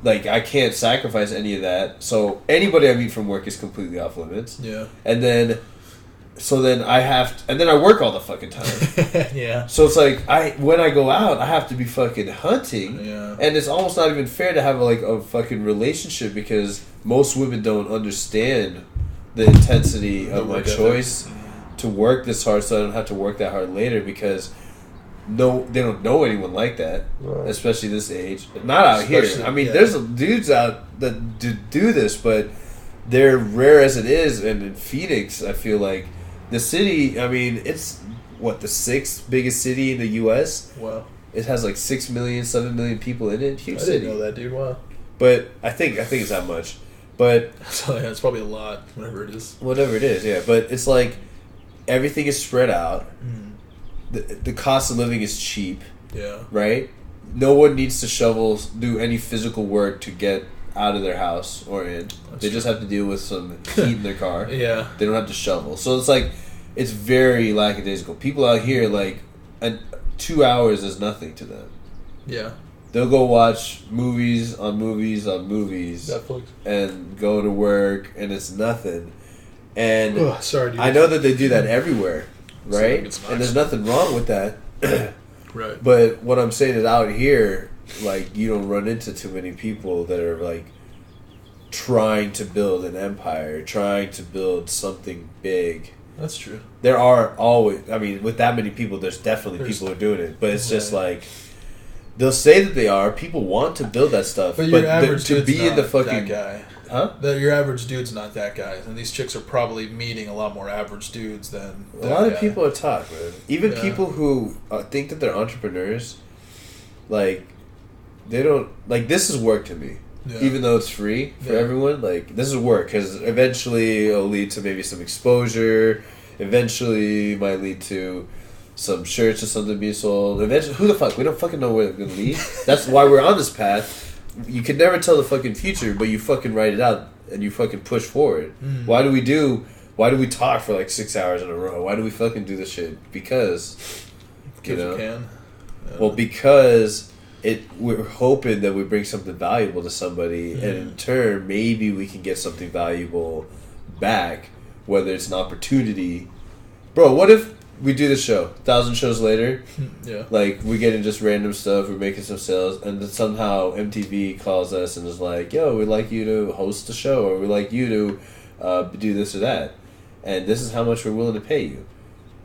Like, I can't sacrifice any of that. So anybody I meet from work is completely off limits. Yeah. And then I work all the fucking time. Yeah. So it's like, when I go out, I have to be fucking hunting. Yeah. And it's almost not even fair to have a fucking relationship because most women don't understand the intensity of my choice to work this hard so I don't have to work that hard later because they don't know anyone like that, especially this age. Not out here. I mean, there's dudes out that do this, but they're rare as it is. And in Phoenix, I feel like the city. I mean, it's the 6th biggest city in the U.S. Wow. It has like 6 million, 7 million people in it. Huge city. I didn't know that, dude. Wow. But I think it's that much. But so, yeah, it's probably a lot. Whatever it is. Yeah. But it's like everything is spread out. The cost of living is cheap. Yeah. Right? No one needs to do any physical work to get out of their house or in. They just have to deal with some heat in their car. Yeah. They don't have to shovel. So it's like, it's very lackadaisical. People out here, like, 2 hours is nothing to them. Yeah. They'll go watch movies on movies Netflix. And go to work, and it's nothing. And sorry, dude. I know that they do that everywhere. Right? And there's nothing wrong with that. Right. But what I'm saying is out here, like, you don't run into too many people that are, like, trying to build an empire, trying to build something big. That's true. There are always, I mean, with that many people, there's definitely people who are doing it. But it's just like, they'll say that they are. People want to build that stuff. But your average to be in the fucking that guy. Huh? Your average dude's not that guy, and these chicks are probably meeting a lot more average dudes than a lot of people are taught, man. Even people who think that they're entrepreneurs, like, they don't, like, this is work to me. Yeah. Even though it's free for everyone, like, this is work because eventually it'll lead to maybe some exposure. Eventually, it might lead to some shirts or something being sold. Eventually, who the fuck? We don't fucking know where it's gonna lead. That's why we're on this path. You can never tell the fucking future, but you fucking write it out and you fucking push forward. Why do we talk for like 6 hours in a row? Why do we fucking do this shit? Because you can. Well, because we're hoping that we bring something valuable to somebody, and in turn, maybe we can get something valuable back, whether it's an opportunity. Bro, what if we do the show, 1,000 shows later, like, we're getting just random stuff, we're making some sales, and then somehow MTV calls us and is like, yo, we'd like you to host a show, or we'd like you to do this or that, and this is how much we're willing to pay you.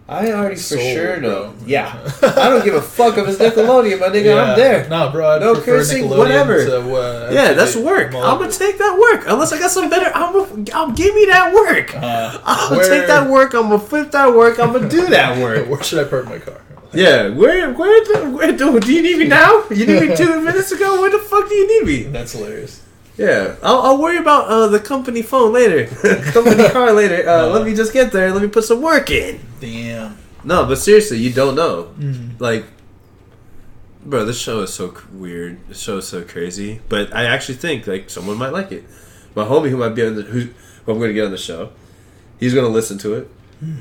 I already for sure know. Yeah. I don't give a fuck if it's Nickelodeon, my nigga. I'm there. No, bro. I'd no cursing, whatever. That's work. I'm gonna take that work. Unless I got some better. I'll give me that work. I'll take that work. I'm gonna flip that work. I'm gonna do that work. Where should I park my car? Yeah. Where do you need me now? You need me 2 minutes ago? Where the fuck do you need me? That's hilarious. Yeah, I'll worry about the company phone later, company car later. Let me just get there. Let me put some work in. Damn. No, but seriously, you don't know. Like, bro, this show is so weird. This show is so crazy. But I actually think like someone might like it. My homie who might be on who I'm going to get on the show, he's going to listen to it.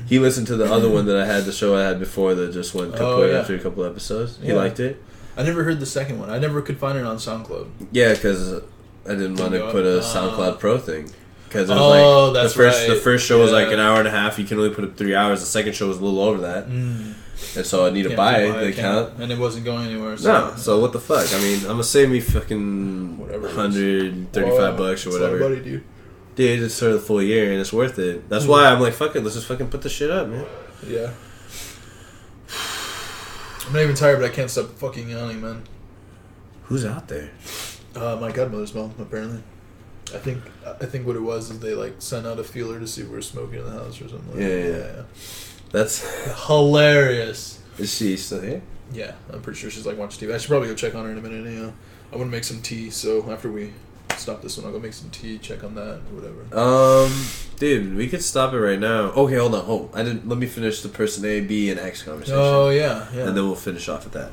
He listened to the other one that I had, the show I had before that just went kaput after a couple episodes. He liked it. I never heard the second one. I never could find it on SoundCloud. Yeah, because I didn't want to put a SoundCloud Pro thing. Because it was like the first show was like an hour and a half. You can only put up 3 hours. The second show was a little over that. And so I need to buy the account. And it wasn't going anywhere. So. So what the fuck? I mean, I'm going to save me fucking $135 or whatever. Buddy, dude, it's for the full year and it's worth it. That's why I'm like, fuck it. Let's just fucking put this shit up, man. Yeah. I'm not even tired, but I can't stop fucking yawning, man. Who's out there? My godmother's mom, apparently. I think what it was is they like sent out a feeler to see if we were smoking in the house or something. Yeah. That's hilarious. Is she still here? Yeah, I'm pretty sure she's like watching TV. I should probably go check on her in a minute. Yeah, I want to make some tea. So after we stop this one, I'll go make some tea, check on that or whatever. Dude, we could stop it right now. Okay, hold on. Let me finish the person A, B, and X conversation. Oh yeah. And then we'll finish off with that.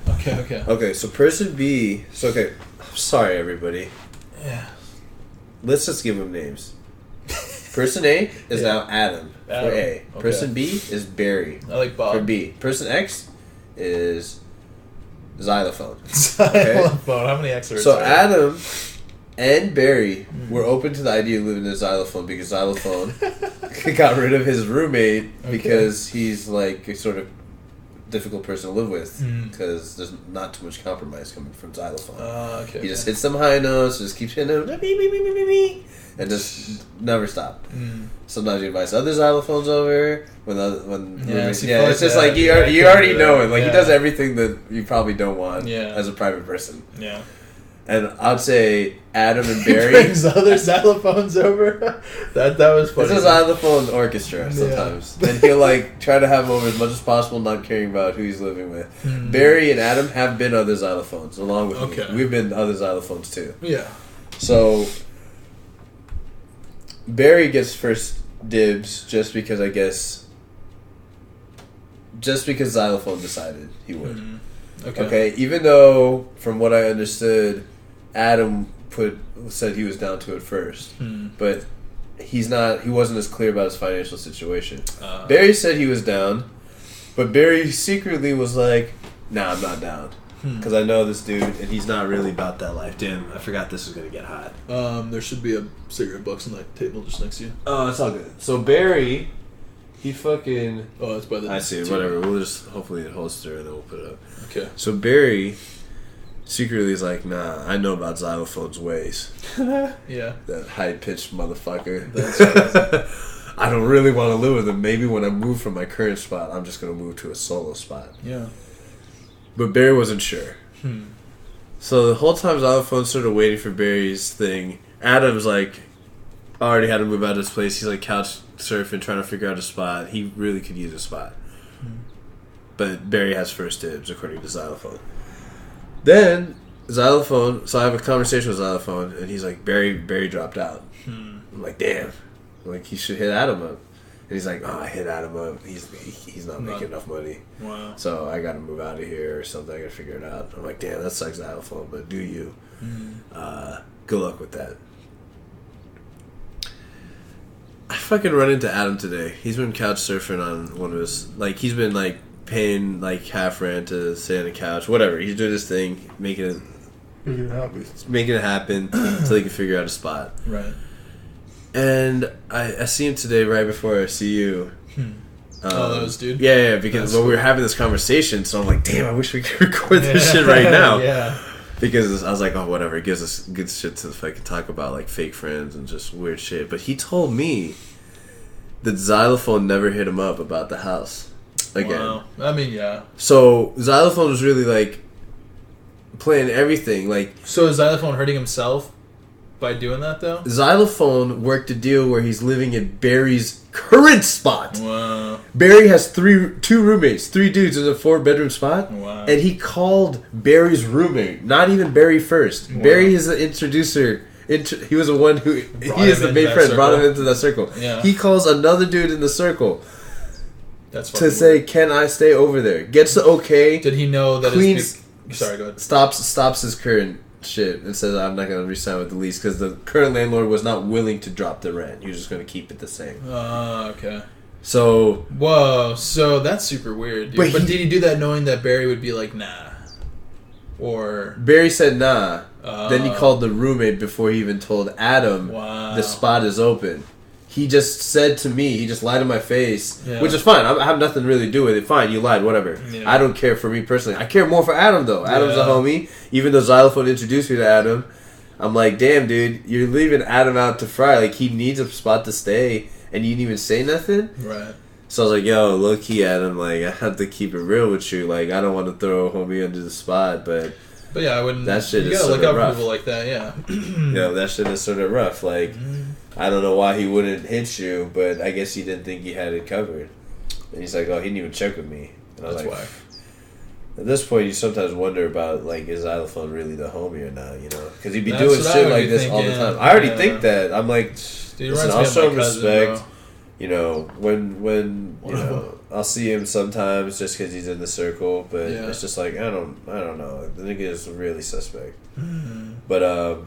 Okay. So person B. So okay, I'm sorry everybody. Yeah. Let's just give them names. Person A is now Adam for A. Okay. Person B is Barry. I like Bob. For B. Person X is Xylophone. Xylophone. How many X's are So Adam and Barry were open to the idea of living in a Xylophone because Xylophone got rid of his roommate because he's like a sort of difficult person to live with because there's not too much compromise coming from Xylophone. He just hits some high notes, just keeps hitting them, and just never stop. Sometimes he invites other Xylophones over it's just like you already know it. Like he does everything that you probably don't want as a private person. Yeah. And I'd say Adam and Barry brings other Xylophones over. That was funny. It's a Xylophone orchestra sometimes, and he'll like try to have them over as much as possible, not caring about who he's living with. Barry and Adam have been other Xylophones along with me. We've been other Xylophones too. Yeah. So Barry gets first dibs just because Xylophone decided he would. Okay. Even though from what I understood, Adam said he was down to it first, but he wasn't as clear about his financial situation. Barry said he was down, but Barry secretly was like, nah, I'm not down. Because I know this dude, and he's not really about that life. Damn, I forgot this was going to get hot. There should be a cigarette box on that table just next to you. Oh, it's all good. So Barry, he fucking... Oh, that's by the... I see, whatever. We'll just, hopefully it holds through, and then we'll put it up. Okay. So Barry secretly is like, nah, I know about Xylophone's ways. Yeah. That high-pitched motherfucker. That's right. I don't really want to live with him. Maybe when I move from my current spot, I'm just going to move to a solo spot. Yeah. But Barry wasn't sure. So the whole time Xylophone's sort of waiting for Barry's thing, Adam's like already had to move out of his place. He's like couch surfing, trying to figure out a spot. He really could use a spot. But Barry has first dibs, according to Xylophone. Then Xylophone, so I have a conversation with Xylophone, and he's like, Barry dropped out. I'm like, damn. Like, he should hit Adam up. he's like, oh, I hit Adam up. He's not making enough money. Wow. So I got to move out of here or something. I got to figure it out. I'm like, damn, that sucks, Xylophone, but do you? Good luck with that. I fucking run into Adam today. He's been couch surfing on one of his, like, he's been like paying like half rent to stay on the couch, whatever. He's doing his thing, making it happen so he can figure out a spot. Right. And I see him today right before I see you. That was dude? Yeah, because we were having this conversation, so I'm like, damn, I wish we could record this shit right now. Yeah. Because I was like, oh, whatever. It gives us good shit to fucking talk about, like, fake friends and just weird shit. But he told me that Xylophone never hit him up about the house again. Wow. I mean, yeah. So Xylophone was really, like, playing everything. Like, so is Xylophone hurting himself by doing that, though? Xylophone worked a deal where he's living at Barry's current spot. Wow. Barry has two roommates, 3 dudes in a 4-bedroom spot. Wow. And he called Barry's roommate, not even Barry first. Wow. Barry is the introducer. He was the one who... He is the main friend, brought him into that circle. Yeah. He calls another dude in the circle That's to say, weird. Can I stay over there? Gets the okay. Did he know that Queens, sorry, go ahead. Stops his current shit and says, I'm not going to re-sign with the lease because the current landlord was not willing to drop the rent. He was just going to keep it the same. Okay. So... Whoa, so that's super weird, dude. But did he do that knowing that Barry would be like, nah? Or... Barry said nah. Then he called the roommate before he even told Adam the spot is open. He just said to me, he just lied in my face, which is fine. I have nothing really to do with it. Fine, you lied, whatever. Yeah. I don't care for me personally. I care more for Adam, though. Adam's a homie. Even though Xylophone introduced me to Adam, I'm like, damn, dude, you're leaving Adam out to fry. Like, he needs a spot to stay, and you didn't even say nothing? Right. So I was like, yo, low-key, Adam, like, I have to keep it real with you. Like, I don't want to throw a homie under the spot, but yeah, I wouldn't. That shit you is gotta sort look of out rough. for people like that, yeah. That shit is sort of rough. Like, I don't know why he wouldn't hit you, but I guess he didn't think he had it covered. And he's like, oh, he didn't even check with me. And I was like, at this point, you sometimes wonder about, like, is Xylophone really the homie or not, you know? Because he'd be doing shit like this all the time. I already think that. I'm like, dude, listen, I'll show him respect. You know, when you know, I'll see him sometimes just because he's in the circle, but it's just like, I don't know. The nigga is really suspect. But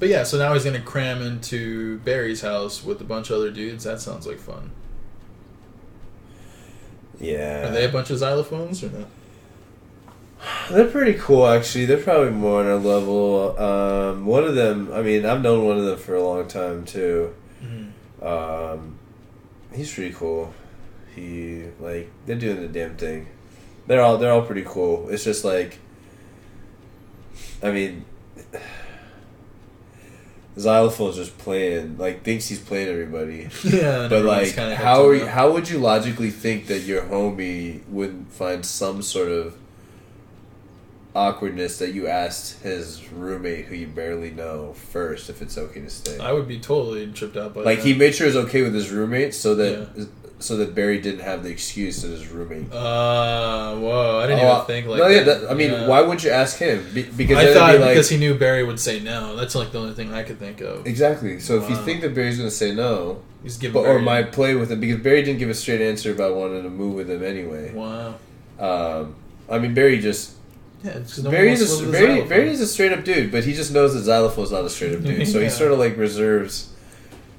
yeah, so now he's gonna cram into Barry's house with a bunch of other dudes. That sounds like fun. Yeah. Are they a bunch of Xylophones or no? They're pretty cool, actually. They're probably more on our level. One of them, I mean, I've known one of them for a long time too. He's pretty cool. They're doing the damn thing. They're all pretty cool. It's just like, I mean, Xylophone's just playing, like, thinks he's playing everybody. Yeah, but like, how would you logically think that your homie would find some sort of awkwardness that you asked his roommate who you barely know first if it's okay to stay? I would be totally tripped out by that. He made sure it was okay with his roommate so that Barry didn't have the excuse of his roommate. Whoa, I didn't even think like that. Why would you ask him? Because I thought because he knew Barry would say no. That's like the only thing I could think of. Exactly. So if you think that Barry's going to say no, he's giving or might play with him, because Barry didn't give a straight answer about wanting to move with him anyway. Wow. I mean, Barry just... Yeah, Barry's a straight up dude, but he just knows that Xylophone's not a straight up dude, so he sort of like reserves,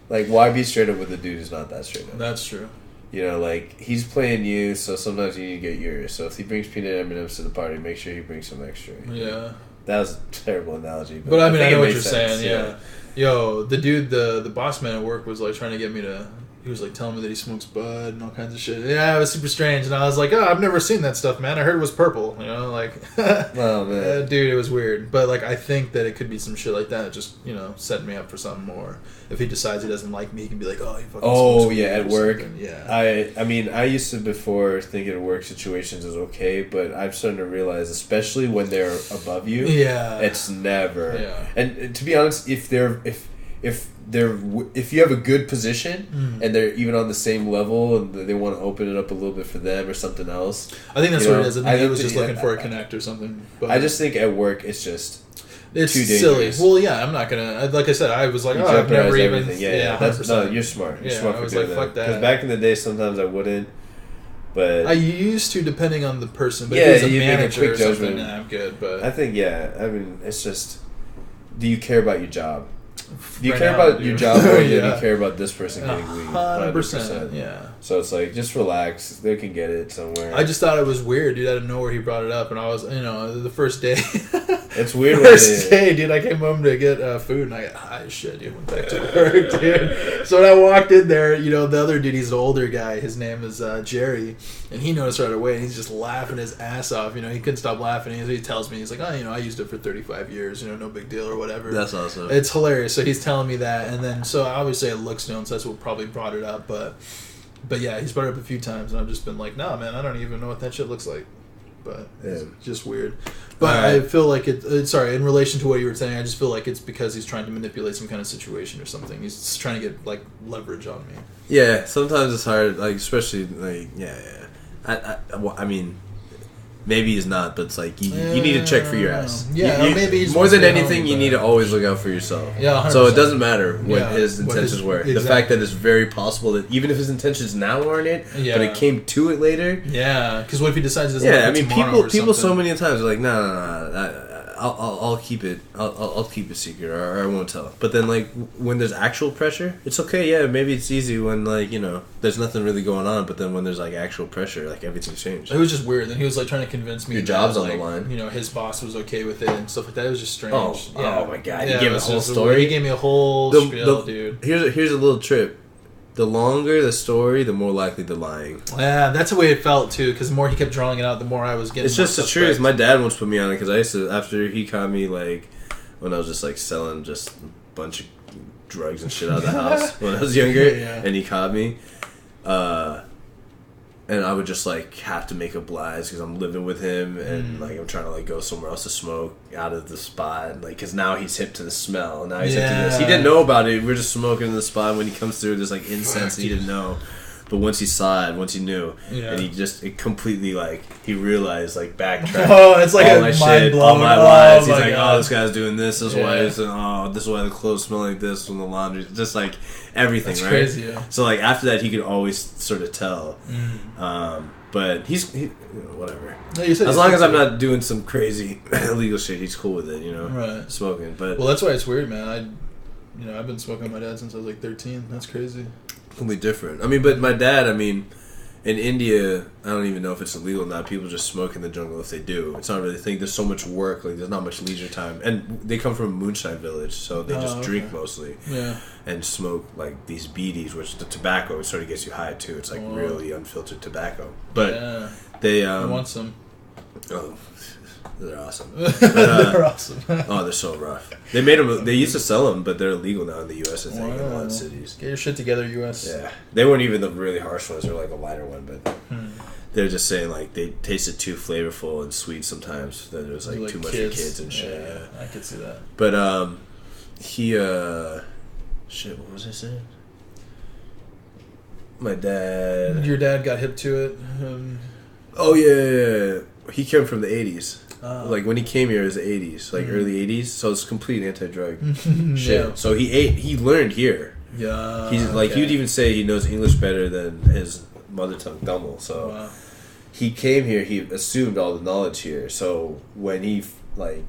like, why be straight up with a dude who's not that straight up? That's true. You know, like, he's playing you, so sometimes you need to get yours. So if he brings peanut M&Ms to the party, make sure he brings some extra. Yeah, that was a terrible analogy, but I mean, I know what you're saying. Yeah. Yo, the dude, the boss man at work was like trying to get me to. He was like telling me that he smokes bud and all kinds of shit. Yeah, it was super strange, and I was like, "Oh, I've never seen that stuff, man. I heard it was purple." You know, like, oh man, dude, it was weird. But like, I think that it could be some shit like that, just set me up for something more. If he decides he doesn't like me, he can be like, "Oh, he fucking." Oh yeah, at work. Something. Yeah. I mean, I used to before think at work situations is okay, but I'm starting to realize, especially when they're above you, it's never. Yeah. And to be honest, if you have a good position and they're even on the same level and they want to open it up a little bit for them or something else, I think that's what it is. I think he was just looking for a connect or something. But I just think at work it's just It's too silly. dangerous. Well, yeah, I'm not gonna. Like I said, I was like, I've never even. Yeah, that's no. You're smart. You're smart for doing that. Fuck that. Because back in the day, sometimes I wouldn't. But I used to, depending on the person. But yeah, if it was a you make a manager quick or something, judgment. I'm good. But I think I mean, it's just. Do you care about your job? Do you right care now, about your job, or do you Yeah. care about this person getting weed? 100%. Yeah. So it's like, just relax. They can get it somewhere. I just thought it was weird, dude. Out of nowhere, he brought it up, and I was, the first day. It's weird. First day, dude. I came home to get food, and I got high as shit, dude. Went back to work, dude. So when I walked in there, the other dude, he's an older guy. His name is Jerry, and he noticed right away. And he's just laughing his ass off. He couldn't stop laughing. He tells me, he's like, I used it for 35 years. No big deal or whatever. That's awesome. It's hilarious. So he's telling me that, and then so obviously it looks known, so that's what probably brought it up. But yeah, he's brought it up a few times, and I've just been like, nah, man, I don't even know what that shit looks like. But it's just weird. But I feel like sorry, in relation to what you were saying, I just feel like it's because he's trying to manipulate some kind of situation or something. He's just trying to get, like, leverage on me. Yeah, sometimes it's hard, like, especially, like, I mean, maybe he's not, but it's like, you need to check for your ass. Yeah, maybe he's more than anything, you need to always look out for yourself. Yeah, 100%. So it doesn't matter what his intentions were. Exactly. The fact that it's very possible that even if his intentions now aren't it, but it came to it later. Yeah, because what if he decides to people so many times are like, no, I'll keep it. I'll keep it secret, or I won't tell. But then, like, when there's actual pressure, it's okay. Yeah, maybe it's easy when, like, there's nothing really going on. But then when there's, like, actual pressure, like, everything's changed. It was just weird. Then he was, like, trying to convince me your job's that, on like, the line. His boss was okay with it and stuff like that. It was just strange. Oh my god! Yeah, he gave us a whole story. He gave me a whole spiel, dude. Here's a little trip. The longer the story, the more likely the lying. Yeah, that's the way it felt too. Because the more he kept drawing it out, the more I was getting. It's just the truth. My dad once put me on it because I used to, after he caught me, like, when I was just, like, selling just a bunch of drugs and shit out of the house when I was younger, and he caught me, and I would just, like, have to make up lies because I'm living with him and like I'm trying to, like, go somewhere else to smoke out of the spot, like, because now he's hip to the smell. Now he's hip to this. He didn't know about it. We were just smoking in the spot, and when he comes through, there's, like, incense, and he didn't know. But once he saw it, once he knew, and it completely, like, he realized, like, backtracked. Oh, it's like all a my mind shit, blown. all my lies. He's like, God. oh, this guy's doing this. This is why this is why the clothes smell like this from the laundry. Just, like, everything, that's right? Crazy, yeah. So, like, after that, he could always sort of tell. But he's whatever. No, as long as I'm not doing some crazy illegal shit, he's cool with it, Right. Smoking, but well, that's why it's weird, man. I've been smoking with my dad since I was like 13. That's crazy. Completely different. I mean, but my dad, in India, I don't even know if it's illegal or not. People just smoke in the jungle if they do. It's not really a thing. There's so much work. Like, there's not much leisure time. And they come from a moonshine village, so they just drink mostly. Yeah. And smoke, like, these beedies, which the tobacco sort of gets you high, too. It's, like, really unfiltered tobacco. But they... I want some. Oh, they're awesome. But, they're awesome. Oh, they're so rough. They made them. They used to sell them, but they're illegal now in the U.S. I think in a lot of cities. Get your shit together, U.S. Yeah, they weren't even the really harsh ones. They're like a lighter one, but they're just saying, like, they tasted too flavorful and sweet sometimes. That it was like too much for kids and shit. Yeah, I could see that. But shit. What was I saying? My dad. Your dad got hip to it. Oh yeah. He came from the 80s. Like, when he came here, it was the 80s, like early 80s. So it's complete anti-drug shit. Yeah. So he learned here. Yeah. He's like, he would even say he knows English better than his mother tongue Tamil. So he came here, he assumed all the knowledge here. So when he, like,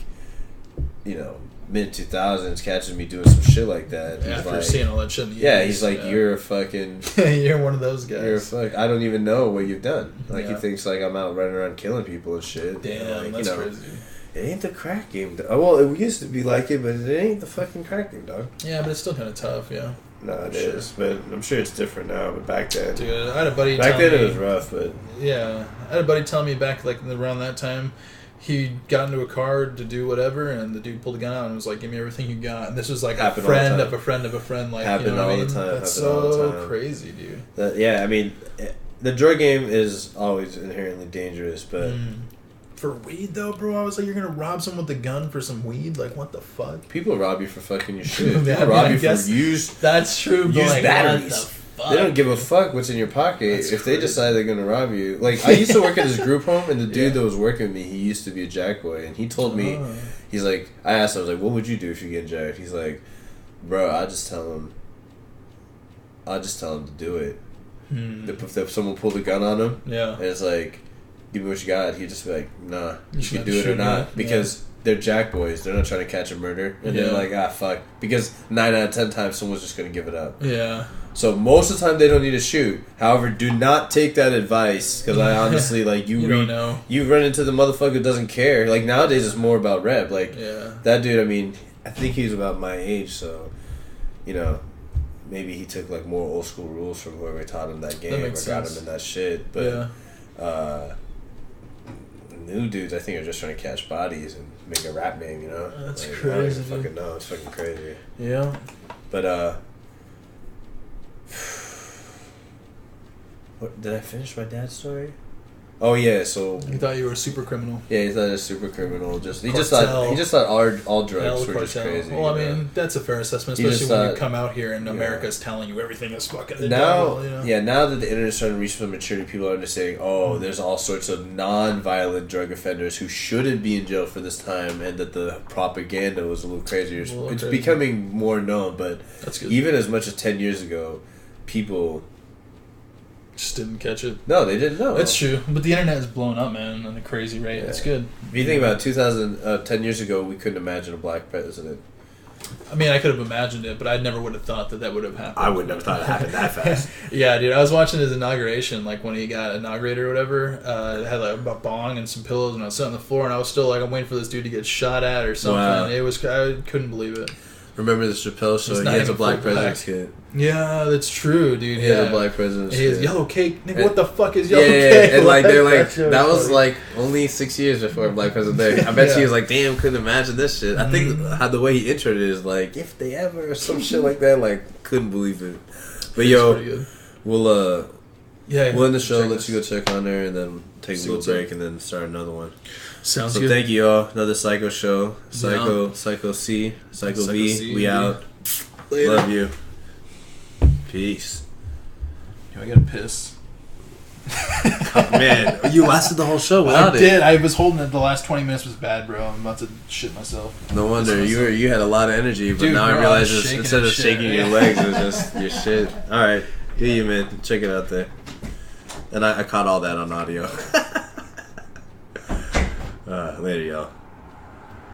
mid 2000s catches me doing some shit like that, he's after like, seeing all that shit in the he's like, you're a fucking you're one of those guys. You're a fuck. I don't even know what you've done. Like, he thinks, like, I'm out running around killing people and shit. Damn, like, that's crazy. It ain't the crack game. Well, it used to be like it, but it ain't the fucking crack game, dog. Yeah, but it's still kind of tough. Yeah. No, it is, but I'm sure it's different now. But back then, dude, I had a buddy. Back then, it was rough, but yeah, I had a buddy telling me back, like, around that time. He got into a car to do whatever, and the dude pulled a gun out and was like, "Give me everything you got." And this was like a friend of a friend of a friend. Like, happened all the time. That's so crazy, dude. The drug game is always inherently dangerous, but for weed though, bro, I was like, you're gonna rob someone with a gun for some weed? Like, what the fuck? People rob you for fucking your shit. People rob you for used. That's true. Used batteries. fuck. They don't give a fuck what's in your pocket. That's if crazy. They decide they're gonna rob you. Like, I used to work at this group home, and the dude that was working with me, he used to be a jack boy, and he told me, he's like, I asked him, I was like, what would you do if you get jacked? He's like, bro, I'll just tell him to do it. If someone pulled a gun on him, and it's like, give me what you got, he'd just be like, nah, you can do it or not, because they're jack boys. They're not trying to catch a murder, and they're like, fuck, because 9 out of 10 times someone's just gonna give it up. Yeah. So most of the time they don't need to shoot. However, do not take that advice, because I honestly like you run into the motherfucker who doesn't care. Like nowadays, it's more about rep. Like that dude. I mean, I think he's about my age, so maybe he took like more old school rules from whoever taught him that game or got him in that shit. But new dudes, I think, are just trying to catch bodies and make a rap name. That's like, crazy. I don't even fucking know. It's fucking crazy. Yeah. But what, did I finish my dad's story? Oh yeah, so he thought you were a super criminal. Yeah, he thought he was a super criminal. He just thought all drugs were just crazy. Well, I mean, that's a fair assessment, especially when you come out here and America's telling you everything is fucking the devil. Yeah, now that the internet's starting to reach some maturity, people are understanding. Oh, there's all sorts of non-violent drug offenders who shouldn't be in jail for this time, and that the propaganda was a little crazier. It's becoming more known, but that's good. Even as much as 10 years ago, people just didn't catch it. No, they didn't know. It's true. But the internet has blown up, man, at a crazy rate. Yeah. It's good. If you think about 10 years ago, we couldn't imagine a black president. I mean, I could have imagined it, but I never would have thought that would have happened. I wouldn't have thought it happened that fast. Yeah, dude. I was watching his inauguration, like when he got inaugurated or whatever. It had like a bong and some pillows, and I was sitting on the floor, and I was still like, I'm waiting for this dude to get shot at or something. Wow. I couldn't believe it. Remember the Chappelle show? He has a black president's kid. Yeah, that's true, dude. He has a black president's kid. He has yellow cake. Nigga, what the fuck is yellow cake? And like they're like that was like only 6 years before a black president there. I bet she was like, damn, couldn't imagine this shit. I think how the way he introed it is like, if they ever or some shit like that, like couldn't believe it. But we'll end the show, let you go check on her, and then take a little break, and then start another one. Sounds good. So thank you all. Another Psycho show. Psycho C, Psycho V. We out. Later. Love you. Peace. Yo, I gotta piss. Man, you lasted the whole show without it. I did. I was holding it. The last 20 minutes was bad, bro. I'm about to shit myself. No wonder. You had a lot of energy, but dude, now I realize instead of shaking your legs, it was just your shit. All right. Hear you, man. Check it out there. And I caught all that on audio. Later, y'all.